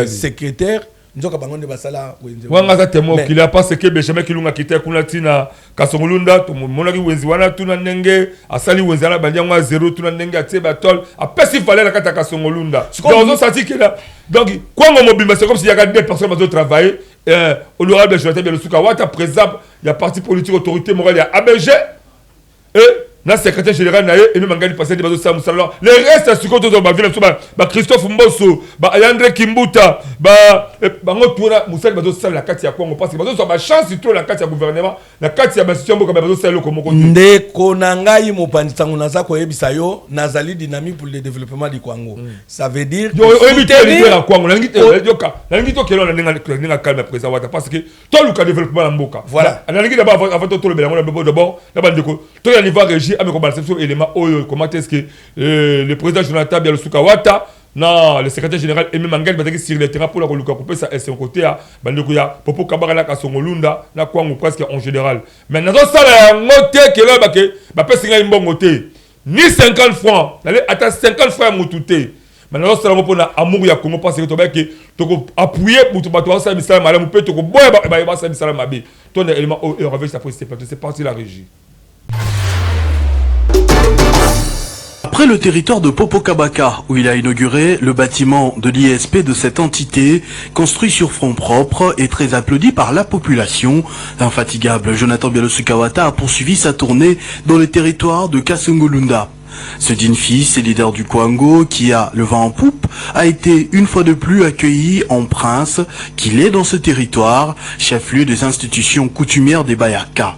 [SPEAKER 3] secrétaire nzoka bangonde basala wenze
[SPEAKER 2] wanga za temo kila parce que Benjamin Kilunga kite kuna tina Kasongolunda to mona ki wenzi wana tuna ndenge asali wenzi ala bandia ngwa 0 tuna ndenge atie batol apesi fallait la kata Kasongolunda donc senti que là donc Kwango mobimba c'est comme s'il y a des personnes qui travailler honorable Jonathan Bialusuka Wata président il y a parti politique autorité morale il y a ABG et na secrétaire général na et même Mangiadi passé de bazo sa musala le reste c'est côté de ba ville ba Christophe Mbosso ba Ayandre Kimbuta ba ngo toura musala bazo sa la kati ya Congo parce que bazo so ba chance trop la kati ya gouvernement la kati ya bastion boka bazo sa loko moko
[SPEAKER 3] ndeko na ngai mopandisango na za ko yebisa yo nazali dynamique pour le développement du Congo ça veut dire
[SPEAKER 2] yo éviter le Congo na ngi to kelo na ninga calme président Wata parce que tout le développement na mboka
[SPEAKER 3] voilà
[SPEAKER 2] na ngi d'abord avant tout le bélango d'abord na bandeko to ya niveau régie avec comme élément comment est-ce que le président Jonathan Bialusuka Wata non le secrétaire général et même Mangiadi bataki sur le terrain pour la coluka couper ça et son côté à bandeko ya Popo Kabaka na Kasongolunda na Kwango presque en général mais dans ça la ngote que là ba pesi ngai mbongo te ni 50 francs allez ata 50 francs mututé maintenant ça va pour na amour ya Congo parce que to ba que to appuyer pour to bato ça misala malamu pe to ko boya ba ça misala mabe ton élément et on revient ça pour c'est parti la régie.
[SPEAKER 4] Après le territoire de Popo Kabaka, où il a inauguré le bâtiment de l'ISP de cette entité, construit sur fonds propres et très applaudi par la population, l'infatigable Jonathan Bialusuka Wata a poursuivi sa tournée dans le territoire de Kasongolunda. Ce digne fils et leader du Kwango, qui a le vent en poupe, a été une fois de plus accueilli en prince qu'il est dans ce territoire, chef-lieu des institutions coutumières des Bayaka.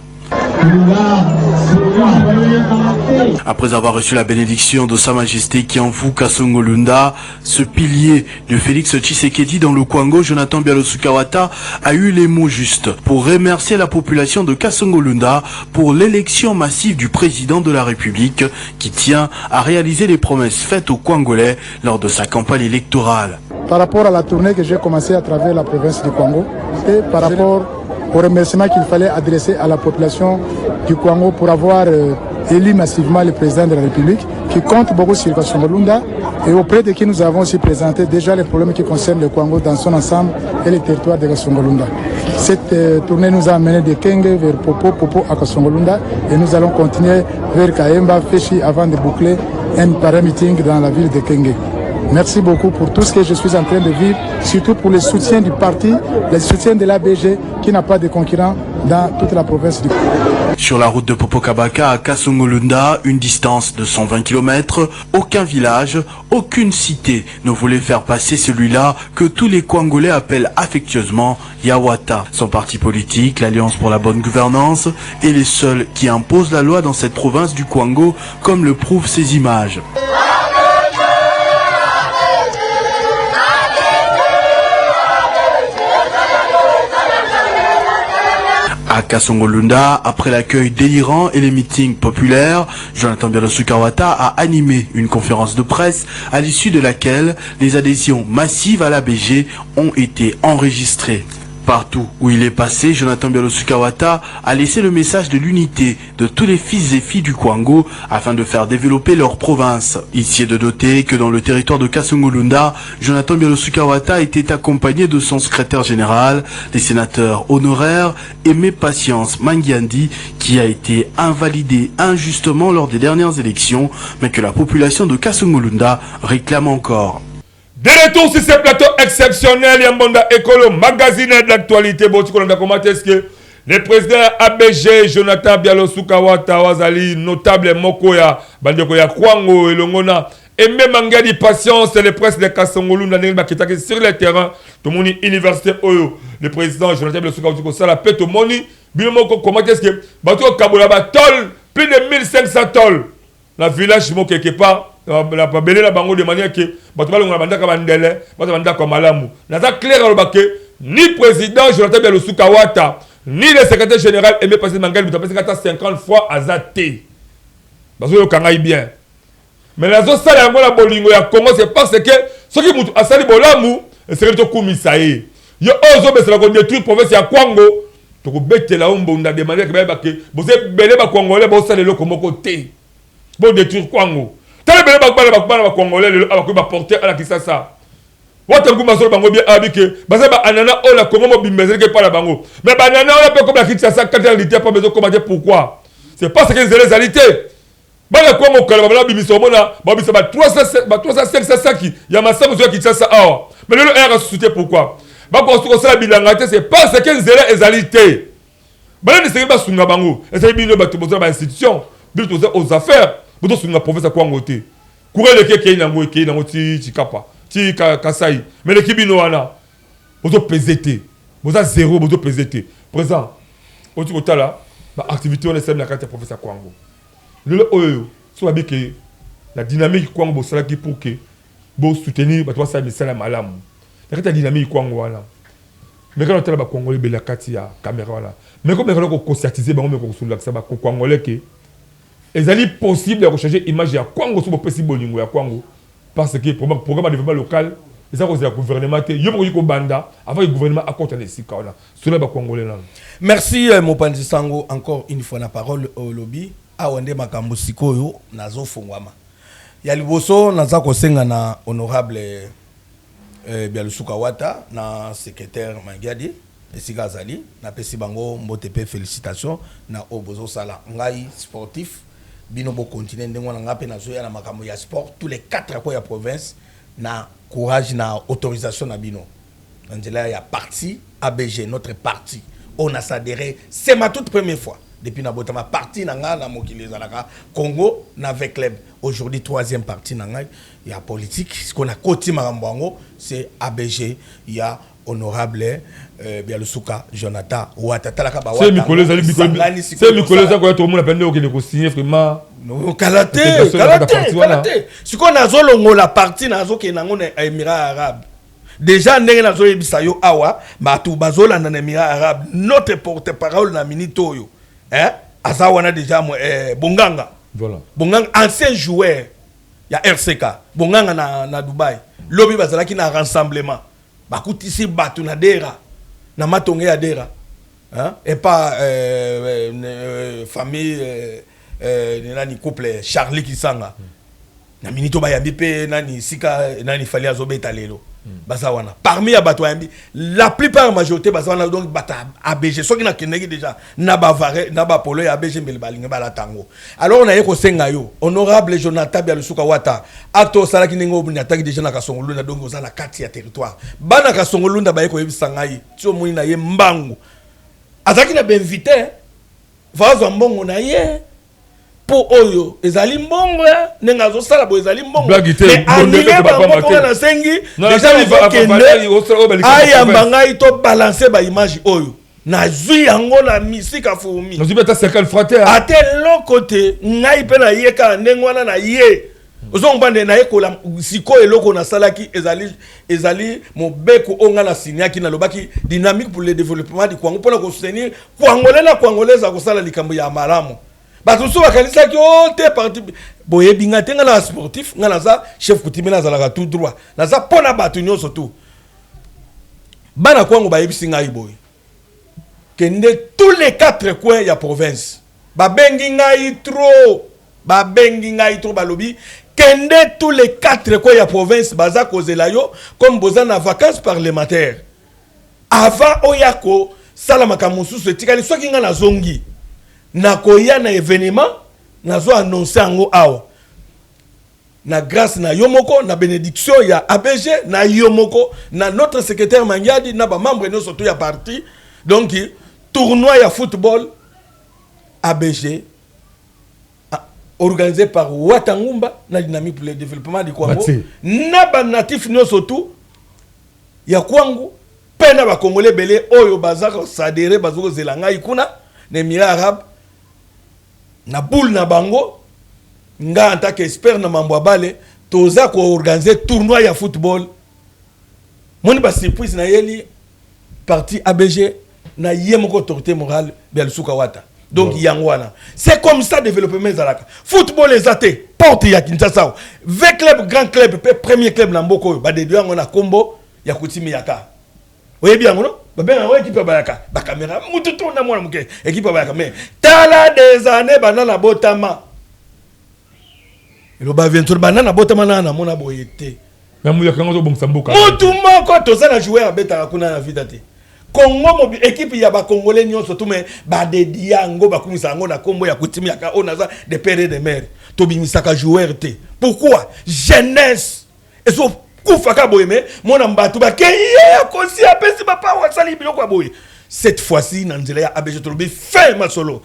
[SPEAKER 4] Après avoir reçu la bénédiction de Sa Majesté Kianfu Kasongo Lunda, ce pilier de Félix Tshisekedi dans le Kwango, Jonathan Bialosukawata, a eu les mots justes pour remercier la population de Kasongo Lunda pour l'élection massive du président de la République qui tient à réaliser les promesses faites aux Kwangolais lors de sa campagne électorale.
[SPEAKER 5] Par rapport à la tournée que j'ai commencée à travers la province du Kwango et par rapport au remerciement qu'il fallait adresser à la population du Kwango pour avoir élu massivement le président de la République, qui compte beaucoup sur Kasongo Lunda et auprès de qui nous avons aussi présenté déjà les problèmes qui concernent le Kwango dans son ensemble et les territoires de Kasongo Lunda. Cette tournée nous a amené de Kenge vers Popo à Kasongo Lunda et nous allons continuer vers Kaemba, Feshi avant de boucler un para-meeting dans la ville de Kenge. Merci beaucoup pour tout ce que je suis en train de vivre, surtout pour le soutien du parti, le soutien de l'ABG qui n'a pas de concurrent dans toute la province du Congo.
[SPEAKER 4] Sur la route de Popokabaka à Kasongo Lunda, une distance de 120 km, aucun village, aucune cité ne voulait faire passer celui-là que tous les Kwangolais appellent affectueusement Yawata. Son parti politique, l'Alliance pour la bonne gouvernance, est les seuls qui imposent la loi dans cette province du Kwango, comme le prouvent ces images. À Kasongo Lunda, après l'accueil délirant et les meetings populaires, Jonathan Bialosukawata a animé une conférence de presse à l'issue de laquelle les adhésions massives à l'ABG ont été enregistrées. Partout où il est passé, Jonathan Bialosukawata a laissé le message de l'unité de tous les fils et filles du Kwango afin de faire développer leur province. Ici est de noter que dans le territoire de Kasongo Lunda, Jonathan Bialosukawata était accompagné de son secrétaire général, des sénateurs honoraires Aimé Patience Mangiandi, qui a été invalidé injustement lors des dernières élections, mais que la population de Kasongo Lunda réclame encore.
[SPEAKER 2] De retour sur ce plateau exceptionnel, Yambonda Ekolo, magazine de l'actualité, comment est-ce que le président ABG, Jonathan Bialosukawata, Wazali, notable Mokoya, Bandekoya Kwango, Elongona, et même Mangadi Patience, le presse de Kasongo Lunda, sur le terrain, tout le monde université Oyo, le président Jonathan Bialosukawata, ça la pète au moni, Bilomoko, comment est-ce que, Bato Kaboulaba, tol, plus de 1500 tol, la village, quelque part, la babele la bango de manière que batobalo ngala bandaka bandele batobandaka malamu naza clair alobake ni président Jonathan Bialosukawata ni le secrétaire général Aimé Patience Mangali mutapesi kata 50 fois azate bazo yo kangai bien mais nazo sala yango la bolingo ya Congo c'est parce que ce qui mutu asali bolamu c'est que kumisa ye yo ozo besela ko détruire province ya Kwango to ko betela ombonda de manière que ba ke boze belé ba Congolais bo sala le komoko te bo détruire Kwango. Tele bele bakbala ba Congolais le abakoba porter à la Kisasa. Wata nguma so bango bien abike, baza ba anana o la Congo mo bimbezele ke pas la bango. Mais banana on peut comme la Kisasa quand elle était pas besoin commenter pourquoi. C'est parce que c'est les alités. Ba la Congo kala ba bibiso mona, ba biso ba 305 saki, ya masamu zo Kisasa awa. Mais le R a soutenu pourquoi. Ba ko so sala bilangate c'est parce que c'est les alités. Ba ne c'est pas sunga bango, et c'est bino ba to ba institution, bino to aux affaires. Bodo sunga province kwa ngote. Kure le keke inango eke inango ti kapa, ti kasai. Mais l'équipe no wana. Bodo PZT. Bodo zéro bodo PZT. Présent. Oti kotala ba activité on essaie na carte province kwa ngo. Le oyo so abike la dynamique kwa ngo sala ki pour que bo soutenir ba toi ça misala malamu. La carte dynamique kwa ngo wana. Mais quand on tala ba congolais be la carte ya caméra wana. Mais comme on ko conscientiser ba on me ko sula ça ba congolais ke il est possible de rechercher l'image de Kwango sur le possible de Kwango parce que le programme de développement local, c'est ça que le gouvernement il y a un banda avant le gouvernement accorde les Sikaona. Cela va Congolais là.
[SPEAKER 3] Merci Mopanzi Sango encore une fois la parole au lobby. Awande makambo sikoyo nazo fongwama. Ya liboso naza kosenga na honorable Bialosukawata na secrétaire Mangiadi esika azali na pesi bango mbotepe félicitations na obozo sala ngai sportif. Bino bo continuer ndenge wana ngape na zoya na makambo ya sport tous les 4 fois ya province na courage na autorisation na bino Angela ya parti ABG notre parti on a s'adhéré c'est ma toute première fois depuis Nabotama. Parti Nanga, na Mokile Zalaka, Congo, n'avec club. Aujourd'hui, 3e partie Nanga, il y a politique. Ce qu'on a côté Marambango, c'est ABG. Il y a honorable Bialusuka, Jonathan, Ouattatalaka.
[SPEAKER 2] C'est Nicolas Zali, c'est Nicolas Zali, tout le monde a peine de signer vraiment.
[SPEAKER 3] Non, Kalate. Ce qu'on a la partie, nazo qui est dans les Émirats arabes. Déjà, nous avons eu Bisayo Awa, Matou Bazola dans les Émirats arabes. Notre porte-parole na Minitoyo. Azawana déjà, Bonganga.
[SPEAKER 2] Voilà.
[SPEAKER 3] Bonganga, ancien joueur. Il y a RCK. Bonganga na Dubaï. Lobby Bazala qui na rassemblement. Bakuti si batu na dera. Na matonge ya dera. Et pas famille. Nani couple Charlie Kisanga na minito bayambi pe nani sika nani fali azobeta lelo basawana parmi ya bato yambi la plupart majorité basawana donc bata ABG so ki na kenegi déjà na bavare na ba polo ya ABG mbele balinga bala tango alors on a yeko senga yo honorable Jonathan Bialusuka Wata ato sala ki ningo buni ataki déjà na Kasongolunda donc oza na kati ya territoire bana Kasongolunda bayeko yebisanga yi tio moni na ye mbangu ataki na benvité vazo mbongo na ye pour oyo ezali mbongo nenga zo sala bo ezali mbongo mais anile ba mbongo na sengi déjà il va kende aya bangai to balancer ba image oyo na zui yango na misika fumi
[SPEAKER 2] na zubeta sekal frater
[SPEAKER 3] à tel côté ngai pe na yeka ndengwana na ye ozongbande na yekola siko eloko na salaki ezali mobeko onga na siniaki na lobaki dynamique pour le développement du Congo pour ko soutenir Congolais na Congolais ko sala likambo ya malamu. Batusu bakanisa ki o te parti boye binga te nga na sportif nga na za chef coutumier na zalaka tout droit na za pona batu nyonso tout bana kwango ba yebisi ngai boye kende tous les 4 coins ya province babengi ngai trop balobi kende tous les 4 coins ya province baza kozela yo comme boza na vacances parlementaires avant oyako sala makamususu etikali soki nga na zongi na koya na événement nazo annoncer ango awa na grâce na yomoko na bénédiction ya ABG na yomoko na notre secrétaire Mangiadi na ba membre no surtout ya parti donc tournoi ya football ABG organisé par Watangumba na dynamique pour le développement du Congo na ba natif no surtout ya kwangu pena ba congolais belé oyo bazaka sadere bazoko zelanga ikuna na Émirats arabes na boule na bango nga en tant qu'expert na mambo bale toza ko organiser tournoi ya football moni ba surprise na yeli parti ABG na yemoko autorité morale Bialusuka Wata donc yangwana c'est comme ça développement zalaka football ezate porte ya Kinshasa ve club grand club premier club na mboko ba de yango na kombo ya kutimi yaka oye bien ngono babenga wa équipe bayaka ba caméra mututu na mwana muke équipe bayaka mais tala des années banana botama lo ba venture banana botama na mona boyete
[SPEAKER 2] mais mu yakanga to bongsa mboka
[SPEAKER 3] mutu moko to za na joueur betaka kuna na vida te Congo mobi équipe ya ba congolais nyonso tout mais ba de diango ba kumisa ngo na kombo ya kutimi yaka onaza de père et de mère to bimisaka joueur te pourquoi jeunesse eso kufaka boyeme mona mbatu ba keye kosi apesi papa wasali biloko ya boye cette fois-ci na nzela ya ABG tolobi fait ma solo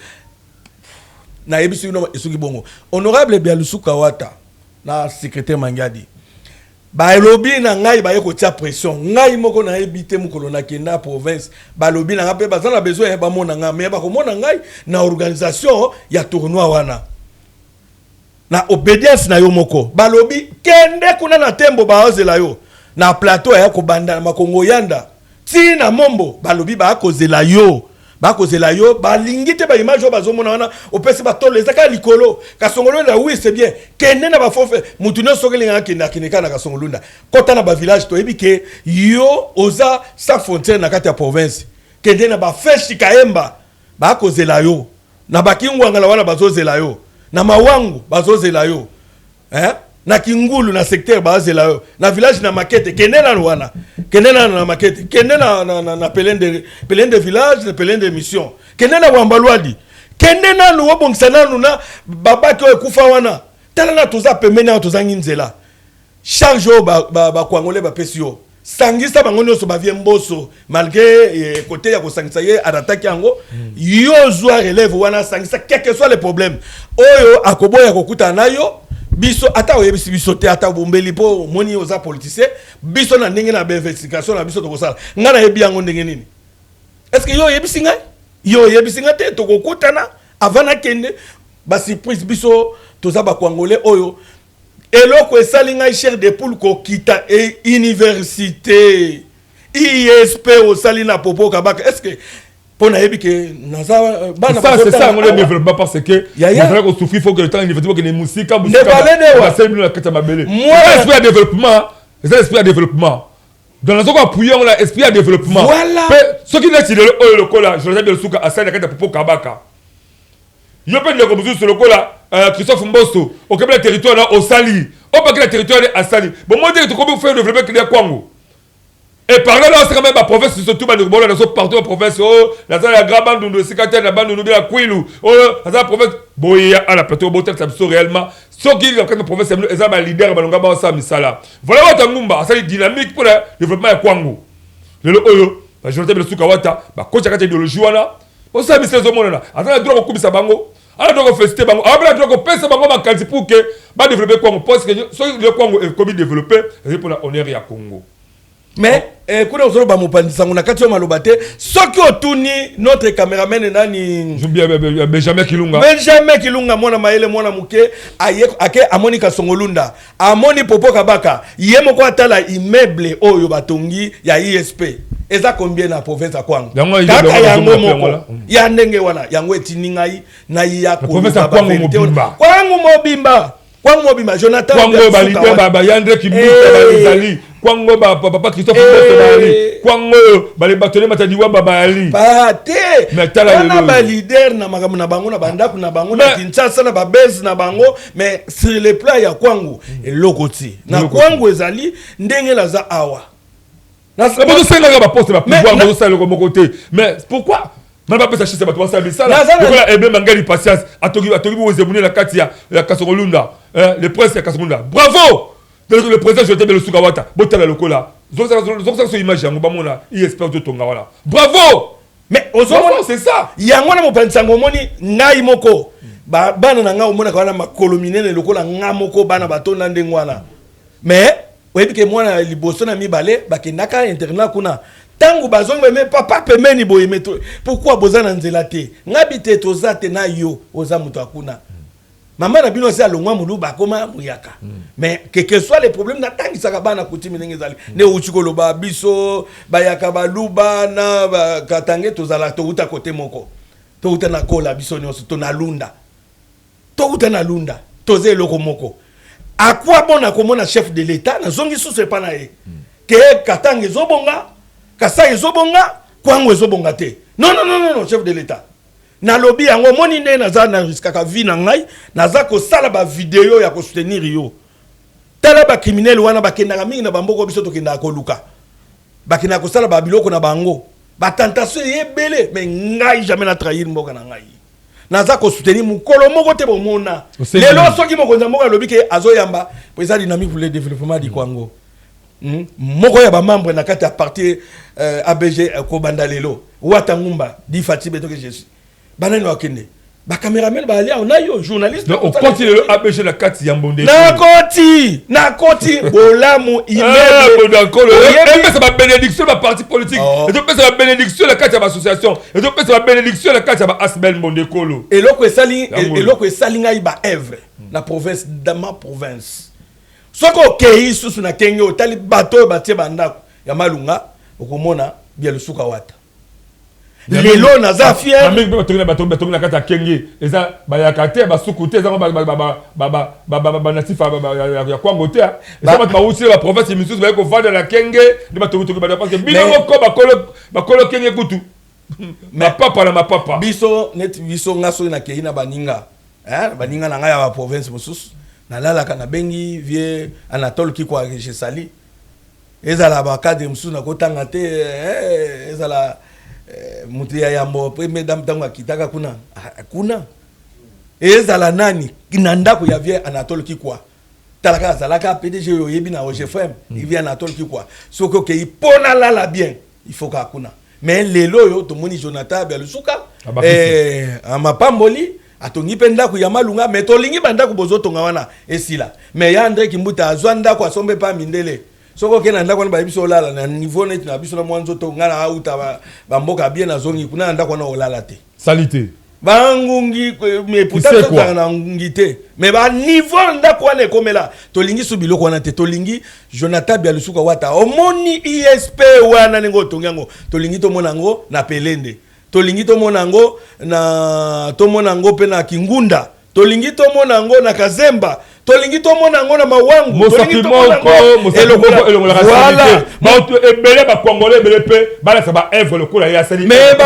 [SPEAKER 3] na yebisu no esuki bongo honorable Bialusuka Wata na secrétaire Mangiadi ba lobi na ngai ba yeko tia pression ngai moko na ebité mukolo na kenda province ba lobi na ngape ba zana besoin ba mona nga mais ba ko mona ngai na organisation ya tournoi wana na obedience na yo moko balobi kende kuna na tembo baozela yo na plateau ya ko banda na makongo yanda ti na mombo balobi ba kozela yo balingite ba image o bazomona wana opesi ba tolo ezaka likolo Kasongolunda oui c'est bien kende na ba fofe mutu no sokelinga kineka na Kasongolunda kota na ba village to ebike yo oza sa frontière na kati ya province kende na ba feshi kaemba ba kozela yo na bakingwanga la wana bazozela yo na mawangu bazozela yo na Kingulu na secteur bazozela yo na village na Makete kende na wana kende na Makete kende na pelende village na pelende mission kende na Wambalwadi kende na no bongisa na babaki o kufa wana tala na toza pemena toza nginzela charge ba Congolais ba pesio sangisa bango nyonso bavie mboso malgré côté ya kosangisa ye attaque yango yo zwa relève wana sangisa quel que soit le problème oyo akoboya kokuta na yo biso ata oyebisi biso te ata bombeli po moni oza politicien biso na ndenge na investigation na biso tokosala nga na yebi yango ndenge nini est-ce que yo oyebisi ngai te tokokutana avant na kende ba surprise biso toza ba Congolais oyo eloko esali ngai cher de poule kokita université ISP osali na popo kabaka est-ce que pour nayebi que naza bana
[SPEAKER 2] c'est ça on le développement parce que il faudrait qu'on souffre, il faut que le temps effectivement que les musiques ça c'est la kata mabele esprit de développement c'est esprit de développement dans la zone appuyer on a esprit de développement
[SPEAKER 3] voilà
[SPEAKER 2] ce qui n'est pas le cola je le suka asali na kata popo kabaka yo pe ndeko buzu sur le cola Christophe Mbosso au Québec territoire là au Sali au pas que le territoire est à Sali bon moi dire que comment faire développer que les Congo et par là c'est quand même la province surtout dans partout la province oh la zone la grande bande de secrétaire la bande de la Kwilu oh la zone province boya à la plateau botel ça réellement ce qui est la province c'est ça leader balonga ba ça misala voilà what ngumba ça dynamique pour le développement de Congo le oyo ba je le suka wata ba coach akata idéologie wana on ça misala zo mona attends la droit kubisa bango ala donc féliciter bango abla donc pesa bango ba kanti pour que ba développer Congo parce que le Congo est comme développer c'est pour la honneur ya Congo
[SPEAKER 3] mais kuna osolo ba mopandisa ngona kati yo maloba te soki otuni notre caméraman nani
[SPEAKER 2] Benjamin Kilunga
[SPEAKER 3] mwana maele mwana muke ake amoni Kasongolunda amoni Popo Kabaka ye moko atala immeuble oyo batongi ya ISP eza combien na province ya Kwango kaka yango moko ya ndenge wana yango etini ngai na ya
[SPEAKER 2] province ya
[SPEAKER 3] Kwango mobimba Jonathan
[SPEAKER 2] Kwango ba leader baba Yandre Kibuta ba Izali Kwango ba papa Christophe Mbosso ba Ali Kwango ba le batone matadiwa baba Ali
[SPEAKER 3] ba te na ba leader na makambo na bango na bandako na bango na Kinshasa na ba base na bango mais sur le plan ya Kwango elokoti na Kwango ezali ndenge la za awa
[SPEAKER 2] na sababu senga ba poste ba pouvoir mo ça le côté mais pourquoi mais pas ça c'est pas toi ça mais ça là et bien mangali patience atogi wozemune la kati ya Kasongolunda le prince ya Kasongolunda bravo le président je t'aime le Sukawata botala lokola zoka so image yango ba mona ISP to tonga wala bravo
[SPEAKER 3] mais
[SPEAKER 2] c'est ça
[SPEAKER 3] yango na mopansango moni ngai moko bana na nga omona kana makolominene lokola nga moko bana batonda ndengwana mais oyebi ke mwana liboso na mibale bakendaka internat kuna tangu bazongi mais papa pemeni boye meto pourquoi bozana nzela te ngabite tozate na yo oza muto akuna maman na bino se alongwa mulu bakoma muyaka mais que soit les problèmes na tangi saka bana kutimi ndenge zali ne uchikolo ba biso bayaka baluba na katange tozala to uta kote moko to uta na kola biso nyonso to na lunda toze loko moko à quoi bon na komona chef de l'état na zongi sous pas na ye que katange zobonga Kasai ezobonga Kwango ezobonga te non chef de l'état na lobby yango moni nde naza na riskaka vi na ngai naza ko sala ba vidéo ya ko soutenir yo tala ba criminel wana bakendaka mingi na bamboko biso tokenda ko luka bakenda ko sala ba biloko na bango ba tentation yebele mais ngai jamais na trahir mboka na ngai naza ko soutenir mukolo moko te bomona lelo soki mokonza moko lobby ke azoyamba président dynamique pour le développement du Congo moko ya ba membre na kati ya parti ABG ko bandalelo wata ngumba di Fatibe to que je suis banani wakende ba cameraman ba ali on a yo journaliste
[SPEAKER 2] donc on continue le ABG na kati ya mbonde
[SPEAKER 3] na koti bolamu immeuble
[SPEAKER 2] d'accord et ça ba bénédiction ba parti politique et donc ça ba bénédiction la kati ya association et donc ça ba bénédiction la kati ya ba Asbel Mbondekolo
[SPEAKER 3] eloko esali ngai ba œuvre na province dans ma province soko kei susu na kenge otali bato batie bandako ya malunga okomona bia le Sukawata lelo naza fier
[SPEAKER 2] amik bato na kata kenge eza bayaka te basuku te eza ba natif ya Kwango te eza bato bauti ba province misusu bayeko vendre na kenge de bato ba parce que bino ko bakolo kenge kutu ma papa
[SPEAKER 3] biso ngaso na kei na baninga baninga na nga ya ba province mususu nalalaka na bengi vie Anatole Kikwa chez Sali ezala ba cadre musu na kotanga te ezala mutia yambo premier dame tanga kitaka kuna ezala nani na ndako ya vie Anatole Kikwa talaka zalaka PDG yo yebi na OGFM il vient na tol ki quoi soko ke ipona la bien il faut ka kuna mais lelo yo to moni Jonathan Bialusuka amapamboli atongi penda ku ya malunga mais to lingi banda ku bozo tonga wana esila mais ya André Kimbuta azwanda kwa sombe pa mindele soko ke na ndako na biso olala na niveau net na biso na mwanzo to ngana auta ba mboka bien na zongi kuna ndako na olala te
[SPEAKER 2] salité
[SPEAKER 3] bangungi mais peut-être na ngité mais ba niveau ndako wana ekomela to lingi su biloko wana te to lingi Jonathan Bialusuka wata omoni ISP wana ngo tongango to lingi to monango na pelende tolingi to monango na to monango pe na Kingunda tolingi to monango na Kazemba tolingi to monango na Mawangu
[SPEAKER 2] tolingi to monango elongola voilà ba ebele ba congolais ebele pe bala sa ba œuvre le kola ya sali
[SPEAKER 3] mais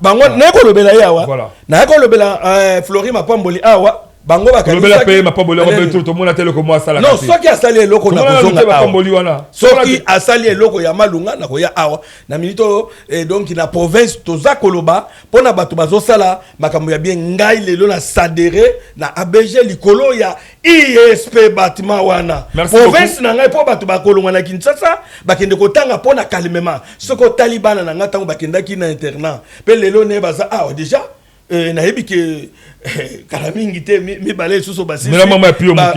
[SPEAKER 3] bango neko lobela yawa na ko lobela Flori Mapamboli awa bango
[SPEAKER 2] bakalisa pe mapamboli ko to mona tele ko mo asala
[SPEAKER 3] non soki asali eloko na kozonga mapamboli wana soki asali eloko ya malunga na ko ya awa na milito donc na province toza koloba pona bato bazosala makambo ya bien ngai lelo na sadere na ABG likolo ya ISP bâtiment wana province na ngai po bato bakolonga na Kinshasa bakende kotanga pona calmement soko talibana na ngata bakendaki na internat pe lelo ne baza awa déjà na yebi ke kalamingi te mi balé suso basi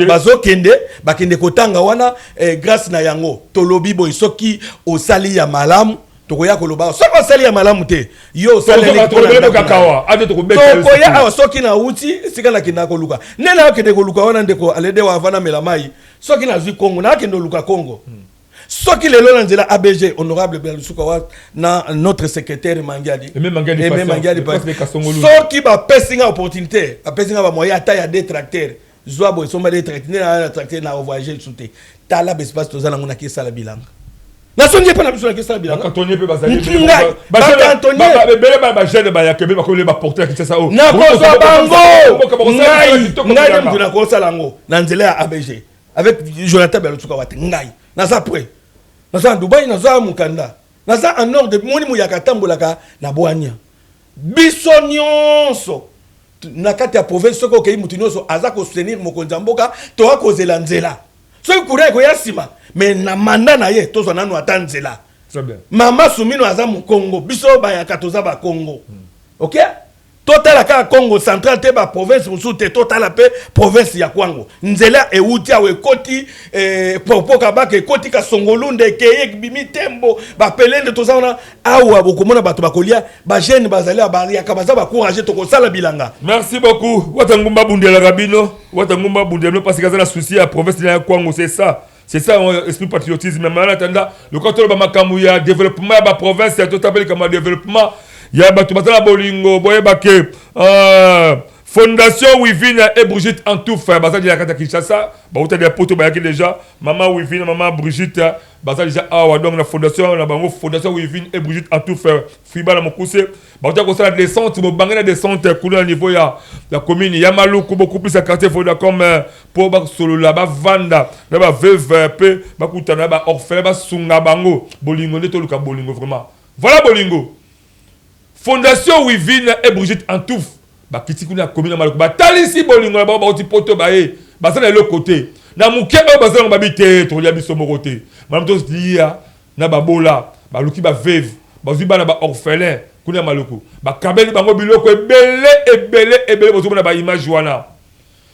[SPEAKER 3] bazo kende bakende kotanga wana grâce na yango tolobi boy soki osali ya malamu tokoya koloba soki osali ya malamu te yo osali
[SPEAKER 2] ya kakawa ade
[SPEAKER 3] tokoya awa soki na uti sika na kinda koluka nena okende koluka wana ndeko alede wa vana melamai soki na zwi Kongo na kende luka Kongo soki lelo na nzela ABG honorable Bialusuka wa na notre secrétaire Mangiadi soki ba pesinga opportunité ba pesinga ba moyen ata ya détracteur zoabo somba détracteur na tracteur na voyager souté tala bespace tozana ngona ki sala bilanga na sonje pa na biso na ki sala bilanga
[SPEAKER 2] kantonnier pe bazali
[SPEAKER 3] ba kantonnier
[SPEAKER 2] bele ba jeune ba yakebe ba ko le ba porter ki ça o
[SPEAKER 3] na ko za bango ngai mtuna ko sala ngo na nzela ya ABG avec Jonathan Bialusuka wa ngai na ça près naza Dubai naza Mukanda naza en nord de moni muyaka tambolaka na Boania biso nyonso na kati ya province soko kei mutu nyonso aza ko soutenir mokonzi mboka to akozela nzela soki kura ko yasima mais na manda na ye tozo nanu atanzela
[SPEAKER 2] très bien
[SPEAKER 3] mama Sumino aza mu Congo biso ba ya katoza ba Congo OK total ka Congo central te ba province musute total pe province ya Kwango nzela euti awe koti popoka bake koti ka Songolunde keye bimi tembo ba pelende tozana awa bokomona bato bakolia ba jeune bazali ba ya kabaza ba courage to ko sala bilanga.
[SPEAKER 2] Merci beaucoup watangumba bundela rabino watangumba bundela parce que ça la souci à province ya Kwango c'est ça esprit patriotisme mais en attendant le contrôle ba makamu ya développement ba province ya total comme développement ya batu batala bolingo boye bake fondation Wivine et Brigitte en tout fait bazali ya kata Kinshasa ba uta des potes ba yaki déjà maman Wivine maman Brigitte bazali déjà awa donc la fondation na bango fondation Wivine et Brigitte en tout fait fiba na mokuse ba uta ko sala descente mo bangana descente couleur niveau ya la commune ya Maluku beaucoup plus à quartier foda comme pour ba solo là ba vanda na ba veuve pe ba kutana ba orphelin ba sunga bango bolingo ne to luka bolingo vraiment voilà bolingo Fondation Wivine et Brigitte Antouf ba kitiki na commune Maluku ba talisi bolingo ba ba poto ba e ba ça de l'autre côté na muke ba za ba bité to ya biso mokote madame to dia na ba bola ba luki ba veuve ba zuba na ba orphelin kuna Maluku ba kabeli bango biloko ebele bozo na ba image wana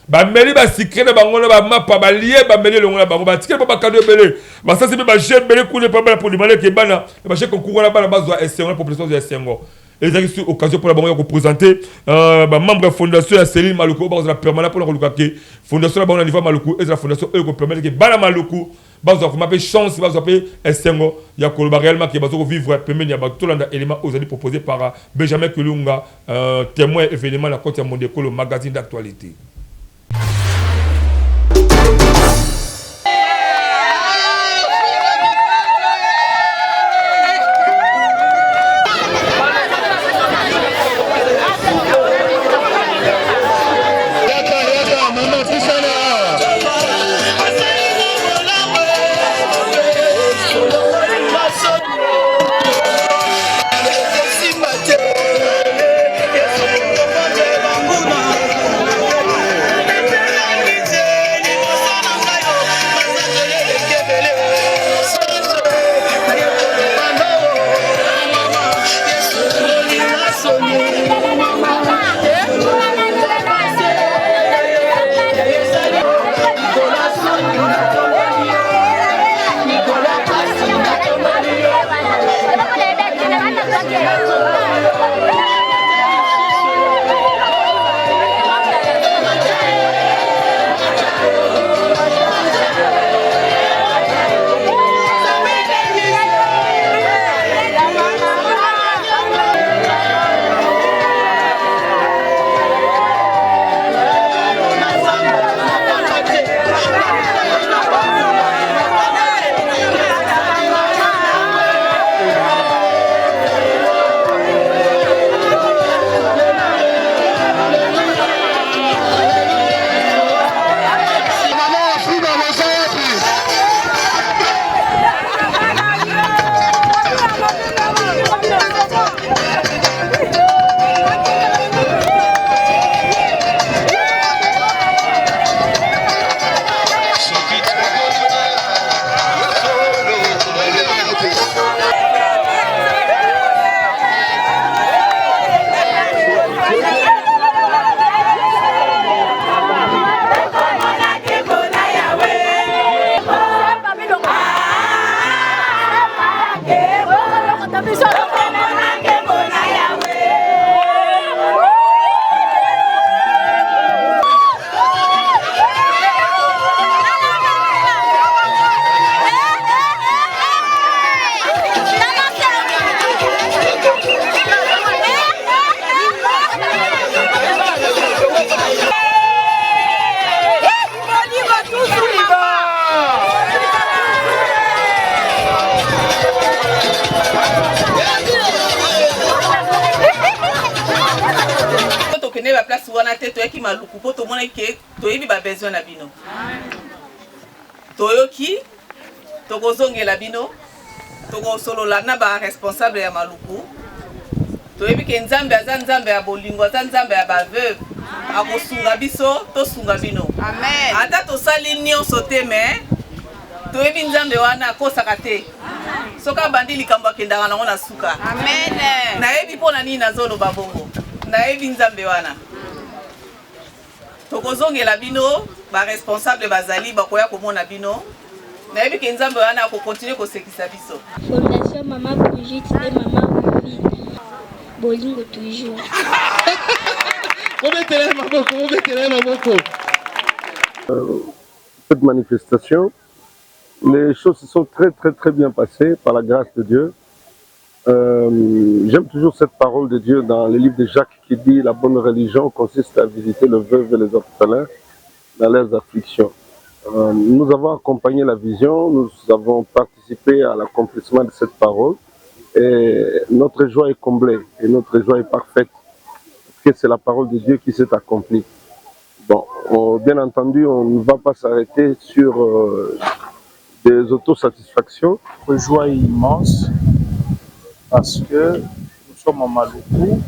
[SPEAKER 2] ba meli ba secret na bango na ba mapa ba lié ba meli longo na bango ba ticket ba cadeau ebele ba ça c'est ba jeune belé kuna pa ba pour demander que bana ba che concours na bana ba zo esengo population zo esengo. Et c'est une occasion pour la banque de présenter membre de la fondation à Céline Maluku, la permanente pour le fondation la banque de Maluku et la fondation qui permet que Bana Maluku, vous avez chance, vous avez Essengo, il y a réellement qui va vivre, permet il y a tout l'élément aux années proposés par Benjamin Kulunga, témoin événement la côte mondiale, le magazine d'actualité.
[SPEAKER 6] Toyoki, tokozonge la bino, toko solo la naba responsable ya maluku. Toyebi ke nzambe aza nzambe ya bolingo, aza nzambe ya baveuve. Akosunga biso, to sunga bino. Amen. Ata tosali nyonso te me, toyebi nzambe wana akosaka te. Soka bandi likambo akendaka nango na suka. Amen. Nayebi pona nini nazoloba bongo. Nayebi nzambe wana. Tokozongela bino, ba responsable bazali bakoya komona bino. Nayebi ke nzambe wana ko continuer ko sekisa biso.
[SPEAKER 7] Fondation Maman Brigitte et Maman Vivi. Bolingo toujours.
[SPEAKER 8] Cette manifestation, les choses se sont très bien passées par la grâce de Dieu. J'aime toujours cette parole de Dieu dans le livre de Jacques qui dit la bonne religion consiste à visiter le veuve et les orphelins dans leurs afflictions. Nous avons accompagné la vision, nous avons participé à l'accomplissement de cette parole et notre joie est comblée et notre joie est parfaite parce que c'est la parole de Dieu qui s'est accomplie. Bon, bien entendu, on ne va pas s'arrêter sur des autosatisfactions.
[SPEAKER 9] Notre joie est immense parce que nous sommes en Maluku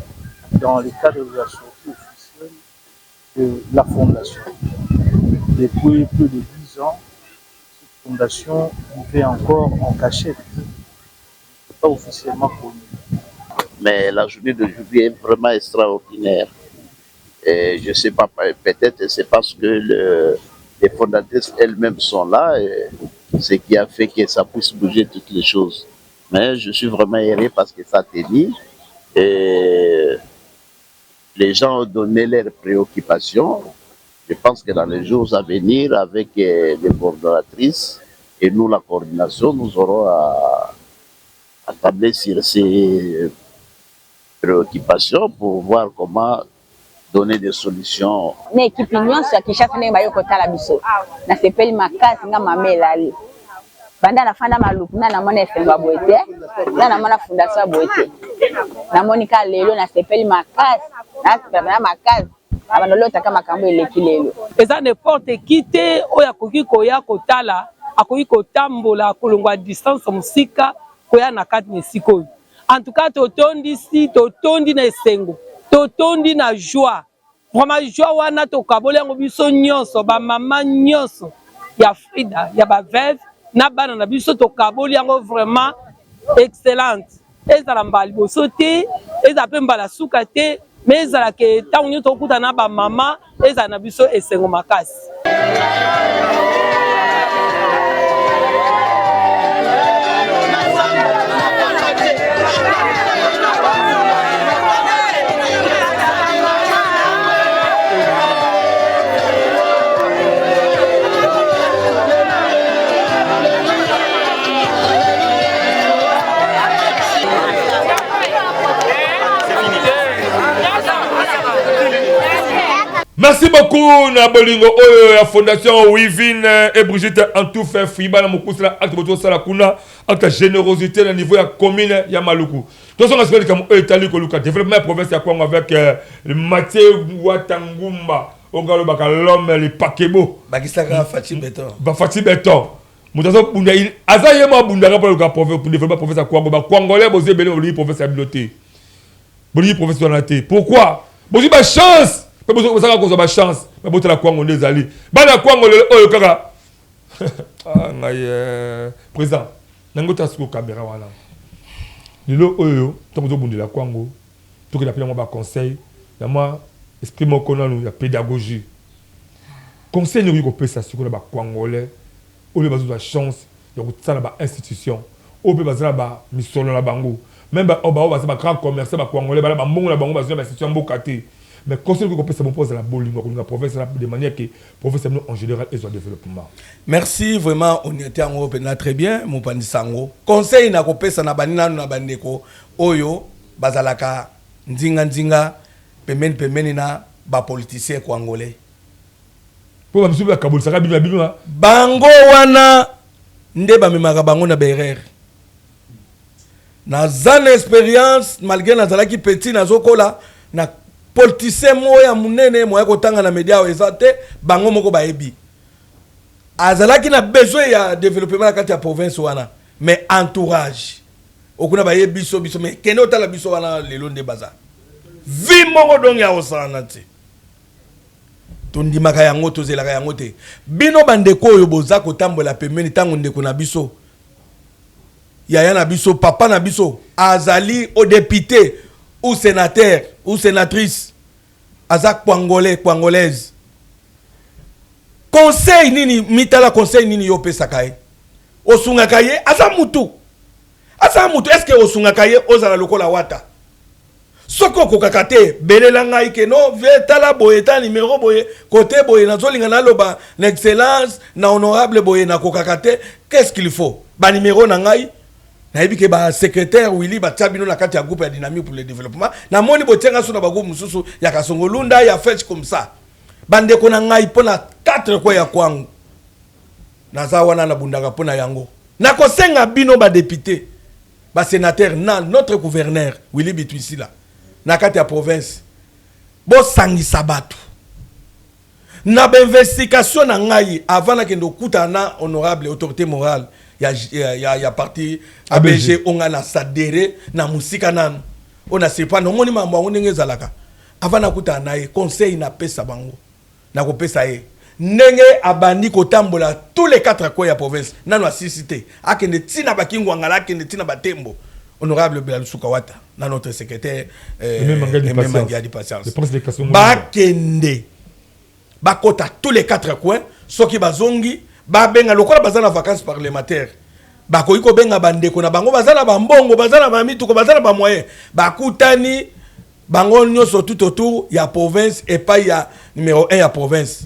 [SPEAKER 9] dans le cadre de la sortie officielle de la fondation. Depuis plus de 10 ans, cette fondation vivait encore en cachette, pas officiellement connue.
[SPEAKER 10] Mais la journée d'aujourd'hui est vraiment extraordinaire. Et je ne sais pas, peut-être c'est parce que les fondatrices elles-mêmes sont là, et ce qui a fait que ça puisse bouger toutes les choses. Mais je suis vraiment heureux parce que ça a tenu. Et les gens ont donné leurs préoccupations. Je pense que dans les jours à venir, avec les coordonnatrices et nous, la coordination, nous aurons à tabler sur ces préoccupations pour voir comment donner des solutions.
[SPEAKER 11] L'équipe nyonso ya Kinshasa ndenge bayo kotala biso. Na sepeli makasi nga mamela ali. Banda na fanda maluku na mona efenga boete, na mona fondation boete. Na monika lelo na sepeli makasi, na makasi. Abanolota kama makambo eleki lelo.
[SPEAKER 12] Eza n'importe qui te oya koki koya kotala, akoki kotambola kolongwa distance musika koya na kati nesiko. En tout cas totondi na esengo. Totondi na joie. Vraiment joie wana tokabole yango biso nyonso ba mama nyonso ya Frida ya ba veuve na bana na biso tokaboli yango vraiment excellente. Ezala mbali boso te eza pe mbala suka te mais ezala ke ntango nyonso okuta na bamama ezala na biso esengo makasi.
[SPEAKER 2] Merci beaucoup na bolingo oyo ya fondation Wivine et Brigitte en tout fait Fiba na mokusala acte boto sala kuna acte générosité na niveau ya commune ya Maluku. Tous on espère comme Itali ko luka développement province ya Kongo avec Mathieu Watangumba ongalo baka l'homme le pakebo
[SPEAKER 3] bakisaka Fati Beton.
[SPEAKER 2] Ba Fati Beton. Mutazo bunda il azaye mo bunda ka pour province pour développer province ya Kongo ba Congolais boze belé oli province ya bibliothèque. Boni professionnalité. Pourquoi? Bozi ba chance. Mais vous avez une chance, mais vous avez une chance. Vous avez une président, vous avez une caméra. Vous avez une Congo. Tout que l'appelle moi conseil, moi exprime la pédagogie. Conseil nous peut ça sur le Congolais. Au lieu de la chance, il y a une institution. Au lieu de la mission la bango. Même au bas de grand commerce, les Congolais, les bango la bango, les institutions bokate. Mais conseil que ça pose à la bolingo la province de manière que province en général est en développement.
[SPEAKER 3] Merci vraiment, on était en Europe très bien mon Pandisango. Conseil na kopesa na banina na bandeko oyo bazalaka nzinga pemeni na ba politicien congolais.
[SPEAKER 2] Pour monsieur ba kabul saka bino
[SPEAKER 3] bango wana nde ba memaka bango na berere. Na zane expérience malgré na zalaki petit na zokola na politicien moya munene moya kotanga na media ezate bango moko baebi azalaki na besoin ya développement na kati ya province wana mais entourage okuna baebi biso mais kende otala biso wana lelo nde baza vi moko donc ya osana te tondimaka yango tozelaka yango te bino bandeko oyo boza kotambola pembeni ntango ndeko na biso yaya na biso papa na biso azali au député ou sénateur ou sénatrice azak congolais congolaise conseil nini mitala conseil nini yo pesaka ye osungaka ye aza mutu est-ce que osungaka ye ozala lokola wata soko okokaka te belela ngai ke no ve tala boye ta numéro boye côté boye nazolinga naloba na excellence na honorable boye na kokaka te qu'est-ce qu'il faut ba numéro na ngai nayebi ke ba secrétaire Willy Batabino na kati ya groupe ya dynamique pour le développement na moni botenga so na ba groupe mususu ya Kasongolunda ya fetch comme ça bande ko na ngai pona 4 kwa ya kwangu naza wana na bundaka pona yango na ko senga bino ba député ba sénateur na notre gouverneur Willy Bitwisila na kati ya province bo sangisa batu na ba investigation na ngai avant na kendo kuta na honorable autorité morale ya parti ABG onga na sadere na musika nanu ona sepa no moni mambo ngo ndenge zalaka avant na kuta na ye conseil na pesa bango na ko pesa ye ndenge abandi ko tambola tous les 4 coins ya province nanu assisté akende tina bakingo ngala akende tina batembo honorable Belalsuka Wata na notre secrétaire Mangia Patience bakende bakota tous les 4 coins soki bazongi ba benga lokola bazana vacances parlementaires bakoyi ko benga bandeko na bango bazana bambongo bazana ba mituko bazana ba moyen bakutani bango nyoso tout autour ya province et pas ya numéro 1 ya province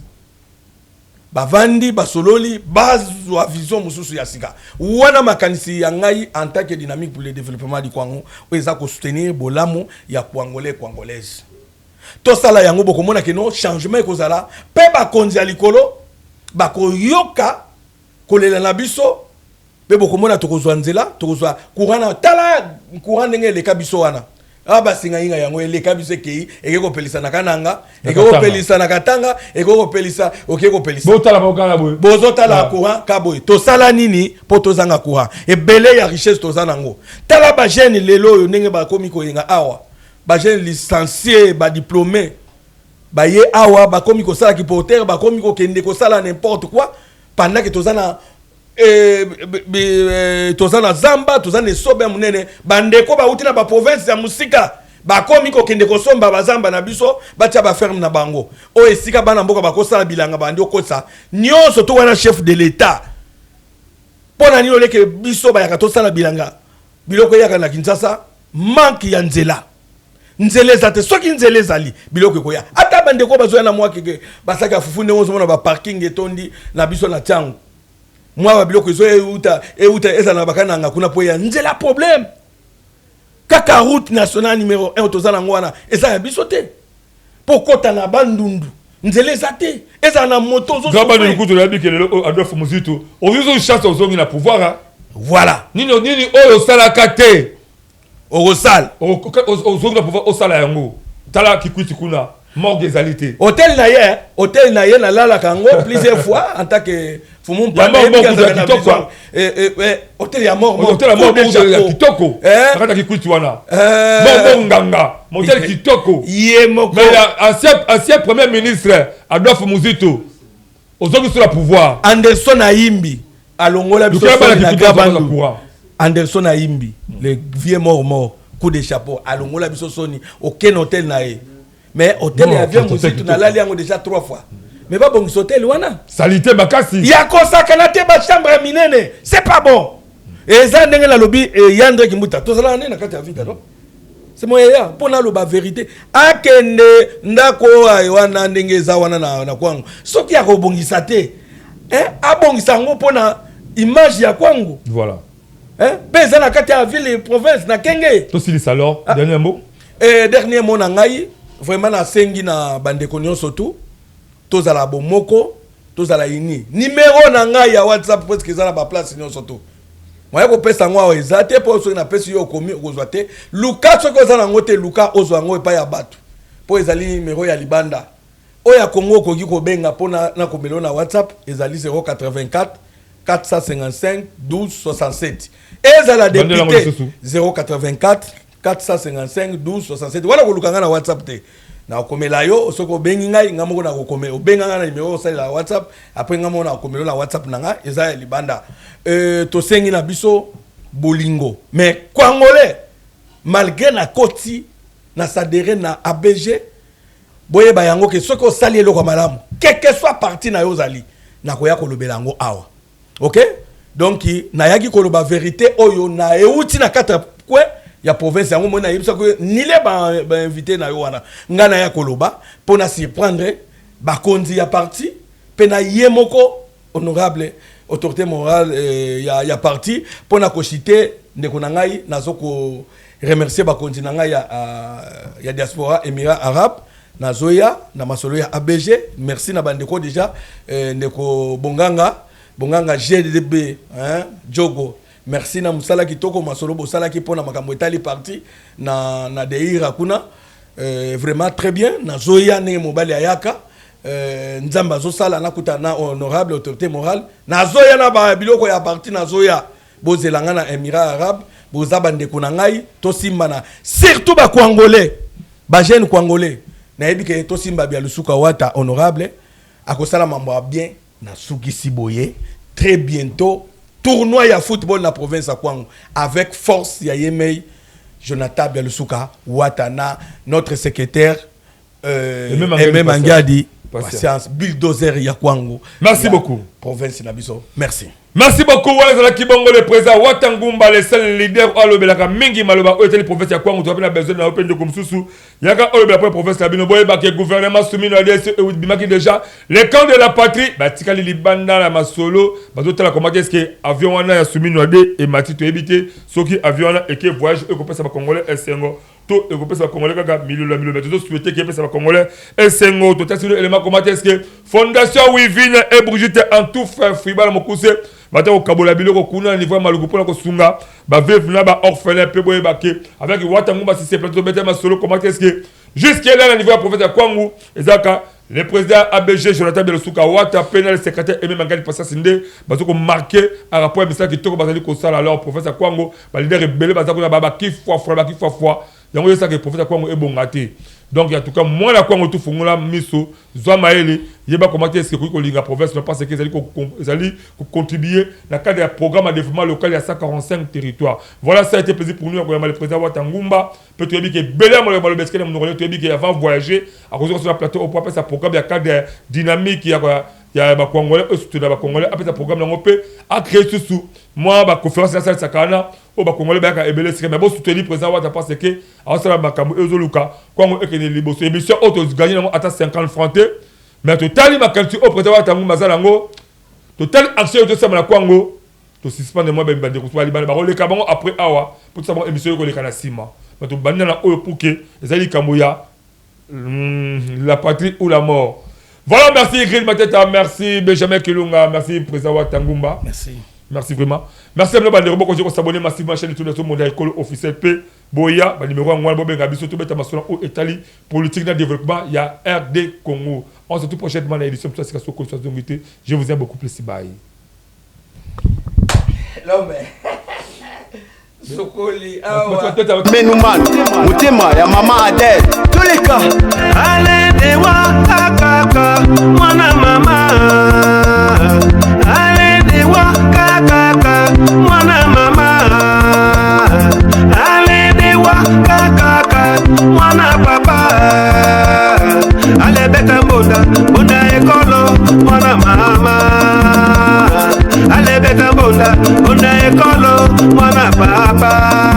[SPEAKER 3] bavandi basololi bazwa vision mususu ya sika wana makanisi ya ngai en tant que dynamique pour le développement du Congo oza ko soutenir bolamu ya congolais congolaise to sala yango bokomona ke no changement ekozala pe ba konzi ya likolo bako yoka kolela na biso be bokomona tokozwa nzela tokozwa courant tala courant ndenge leka biso wana aba singa inga yango eleka biso kei ekeko pelisa na kananga ekeko pelisa na katanga ekeko pelisa okeko pelisa
[SPEAKER 2] botala bokala boy
[SPEAKER 3] bozotala courant kaboy to sala nini po tozanga courant ebele ya richesse tozana ngo tala ba jeune lelo yo ndenge ba komi ko yenga awa ba jeune licencié ba diplômé ba ye awa ba komi ko sala ki porteur ba komi ko kende ko sala n'importe quoi pendant que tozana tozana zamba tozana sobe munene bandeko ba uti na ba province ya musika bakomi kokende kosomba bazamba na biso batia ba ferme na bango o esika bana mboka bakosala bilanga bandi okosa nyonso to wana chef de l'état pona ni oleke biso ba yaka to sala bilanga biloko yaka na Kinshasa manque ya nzela nzela te soki nzela zali biloko koya ata bande ko bazoya na mwa keke basaka fufunde onzo mona ba parking etondi na biso na tiango mwa ba biloko zo euta eza na bakana nga kuna po ya nzela problème kaka route nationale numéro 1 tozala ngwana eza ya biso te pokota na bandundu nzela zate eza na moto zo
[SPEAKER 2] gaba ni kutu la bikele Adolphe Muzito ozo chasse ozongi na pouvoir
[SPEAKER 3] voilà
[SPEAKER 2] nini oyo sala kate
[SPEAKER 3] orosal
[SPEAKER 2] ozongi na pouvoir osala yango tala kikwiti kuna morgue ezalité
[SPEAKER 3] hôtel na ye na lala kango plusieurs fois en tant que fumu
[SPEAKER 2] pamba
[SPEAKER 3] hôtel ya mort
[SPEAKER 2] hôtel ya mort ya kitoko akata kikwiti wana bon nganga hôtel kitoko
[SPEAKER 3] ye moko
[SPEAKER 2] mais ancien premier ministre Adolphe Muzito ozongi sur la pouvoir
[SPEAKER 3] Anderson Ayimbi alongola biso na gabandu Anderson Ayimbi le vieux mort coup de chapeau alongola biso soni aucun hôtel na ye mais hôtel ya vieux Muzito na lali yango déjà 3 fois mais pas bon hôtel wana
[SPEAKER 2] salité makasi
[SPEAKER 3] ya kosakana te ba chambre minene c'est pas bon et ça ndenge na lobi Yandre Kimbuta to sala na kati ya vita non c'est moyen pour na loba vérité akende ndako wana ndenge za wana na kwangu soki ya kobongisa te abongisa ngo pona image ya kwangu
[SPEAKER 2] voilà
[SPEAKER 3] pesa na kati ya ville province na kenge
[SPEAKER 2] to sili alors
[SPEAKER 3] dernier mot na ngai vraiment na sengi na bandeko nyonso tout tozala bomoko tozala ini numéro na ngai ya WhatsApp parce que ezala ba place nyonso tout moya ko pesa ngwa ezate po so na pesa yo komi kozwa te luka so ko zana ngote luka ozwa ngo epa ya batu po ezali numéro ya libanda oya Congo ko giko benga pona na komelo na WhatsApp ezali 084 455 12 67 ezala député 084 455 12 67 wala ko lukanga na WhatsApp te na komela yo soko bengi ngai ngamo na komela obenga na numéro sa la WhatsApp après ngamo na komela na WhatsApp nanga eza libanda to sengi na biso bolingo mais Congolais malgré na koti na sadere na ABG boye ba yango ke soko sali eloko malamu quel que soit parti na yo zali na koya kolobela yango awa OK donc na yaki koloba vérité oyo na euti na 4 kwe ya province yango mona yebisa ko nile ba invité na yo wana ngana ya koloba pona surprendre ba konzi ya parti pena yemoko honorable autorité morale ya parti pona ko citer ndeko na ngai nazoko remercier ba konzi na ngai ya diaspora Émirats Arabes nazoya na masolo ya ABG merci na bandeko déjà ndeko bonganga GDB Jogo merci na musala kitoko masolo bosala ki pona makambo etali parti na deira kuna vraiment très bien na zoya ne mobali ayaka nzamba zo sala na kuta na honorable autorité morale na zoya na ba biloko ya parti na zoya bozelanga na Émirats Arabes bozaba ndeko na ngai to simbana surtout ba Congolais ba jeune Congolais na yebike to simba bia lusuka wata honorable akosala mambo bien na suki siboye très bientôt tournoi ya football na province à Kwango avec force ya Yemei Jonathan Bialusuka Watana notre secrétaire même Angadi patience bulldozer ya Kwango
[SPEAKER 2] merci beaucoup
[SPEAKER 3] province na biso merci
[SPEAKER 2] beaucoup wala kibongo le président Watangumba le seul leader alobelaka mingi maloba o eteli province ya Kwango to apena besoin na open de komsusu yaka olobela pour province la bino boye ba ke gouvernement soumis na DS et bimaki déjà le camp de la patrie ba tikali libanda la masolo bazotala comment est-ce que avion wana ya soumis na D et mati to éviter soki avion wana et que voyage e ko pesa ba congolais esengo to e ko pesa ba congolais kaka millions to souhaiter que pesa ba congolais esengo to tasilo élément comment est-ce que fondation Wivine et Brigitte en tout frère Fribal Mokuse bata ko kabola biloko kuna niveau maluku pona ko sunga ba veuve na ba orphelin pe boye baké avec Watangumba si c'est plateau bête ma solo comment est-ce que jusqu'à là niveau prophète à Kwangu ezaka le président ABG Jonathan Bialusuka Wata pénal secrétaire et même Angadi Passa Sinde bazoko marqué à rapport à message qui toko bazali ko sala alors prophète à Kwangu ba leader rebelle bazako na baba ki fois yango ça que prophète Kwango est bon gâté. Donc en tout cas moi la Kwango tout fongola miso zwa maele yeba comment est-ce que ko linga province parce que ils allaient contribuer dans le cadre du programme de développement local il y a 145 territoires. Voilà, ça a été plaisir pour nous le président Watangumba peut-être que belé mo le besque nous peut-être que avant voyager à cause de la plateau au point ça programme il y a cadre dynamique il y a ba Congolais surtout ba Congolais après ce programme on peut à créer sous moi ba conférence la salle sakana au ba Congolais ba ebele mais bon soutenir président Wata parce que à ça ba kamu ezoluka Congo ekene liboso émission auto gagner à 50 francs mais total ma culture au président Wata Mazalango total action de ça na Congo to suspendre moi ben bande ko libana ba le kabango après awa pour savoir émission ko le kana sima mais to bande na o pour que ezali kamoya la patrie ou la mort. Voilà, merci Grid Mateta, merci Benjamin Kilunga, merci Président Watangumba.
[SPEAKER 3] Merci.
[SPEAKER 2] Merci vraiment. Merci à nous, Bandero, quand vous s'abonnez massivement à la chaîne de tout le monde, école officielle P, Boya, numéro 1, Bobenga, Bisoto, Betamason, au Italie, politique de développement, il y a RD Congo. On se retrouve prochainement dans l'édition de la Conscience. Je vous aime beaucoup plus. Bye.
[SPEAKER 3] L'homme. Sokoli,
[SPEAKER 13] Menouman, Moutema, ya maman Adèle, tous les cas. Allez, dewa, kaka, mwana mama. Allez, dewa, kaka, mwana mama. Allez, dewa, kaka, mwana papa. Allez, beta boda, boda ekolo, mwana mama. Allez, beta boda, boda ekolo, mwana papa.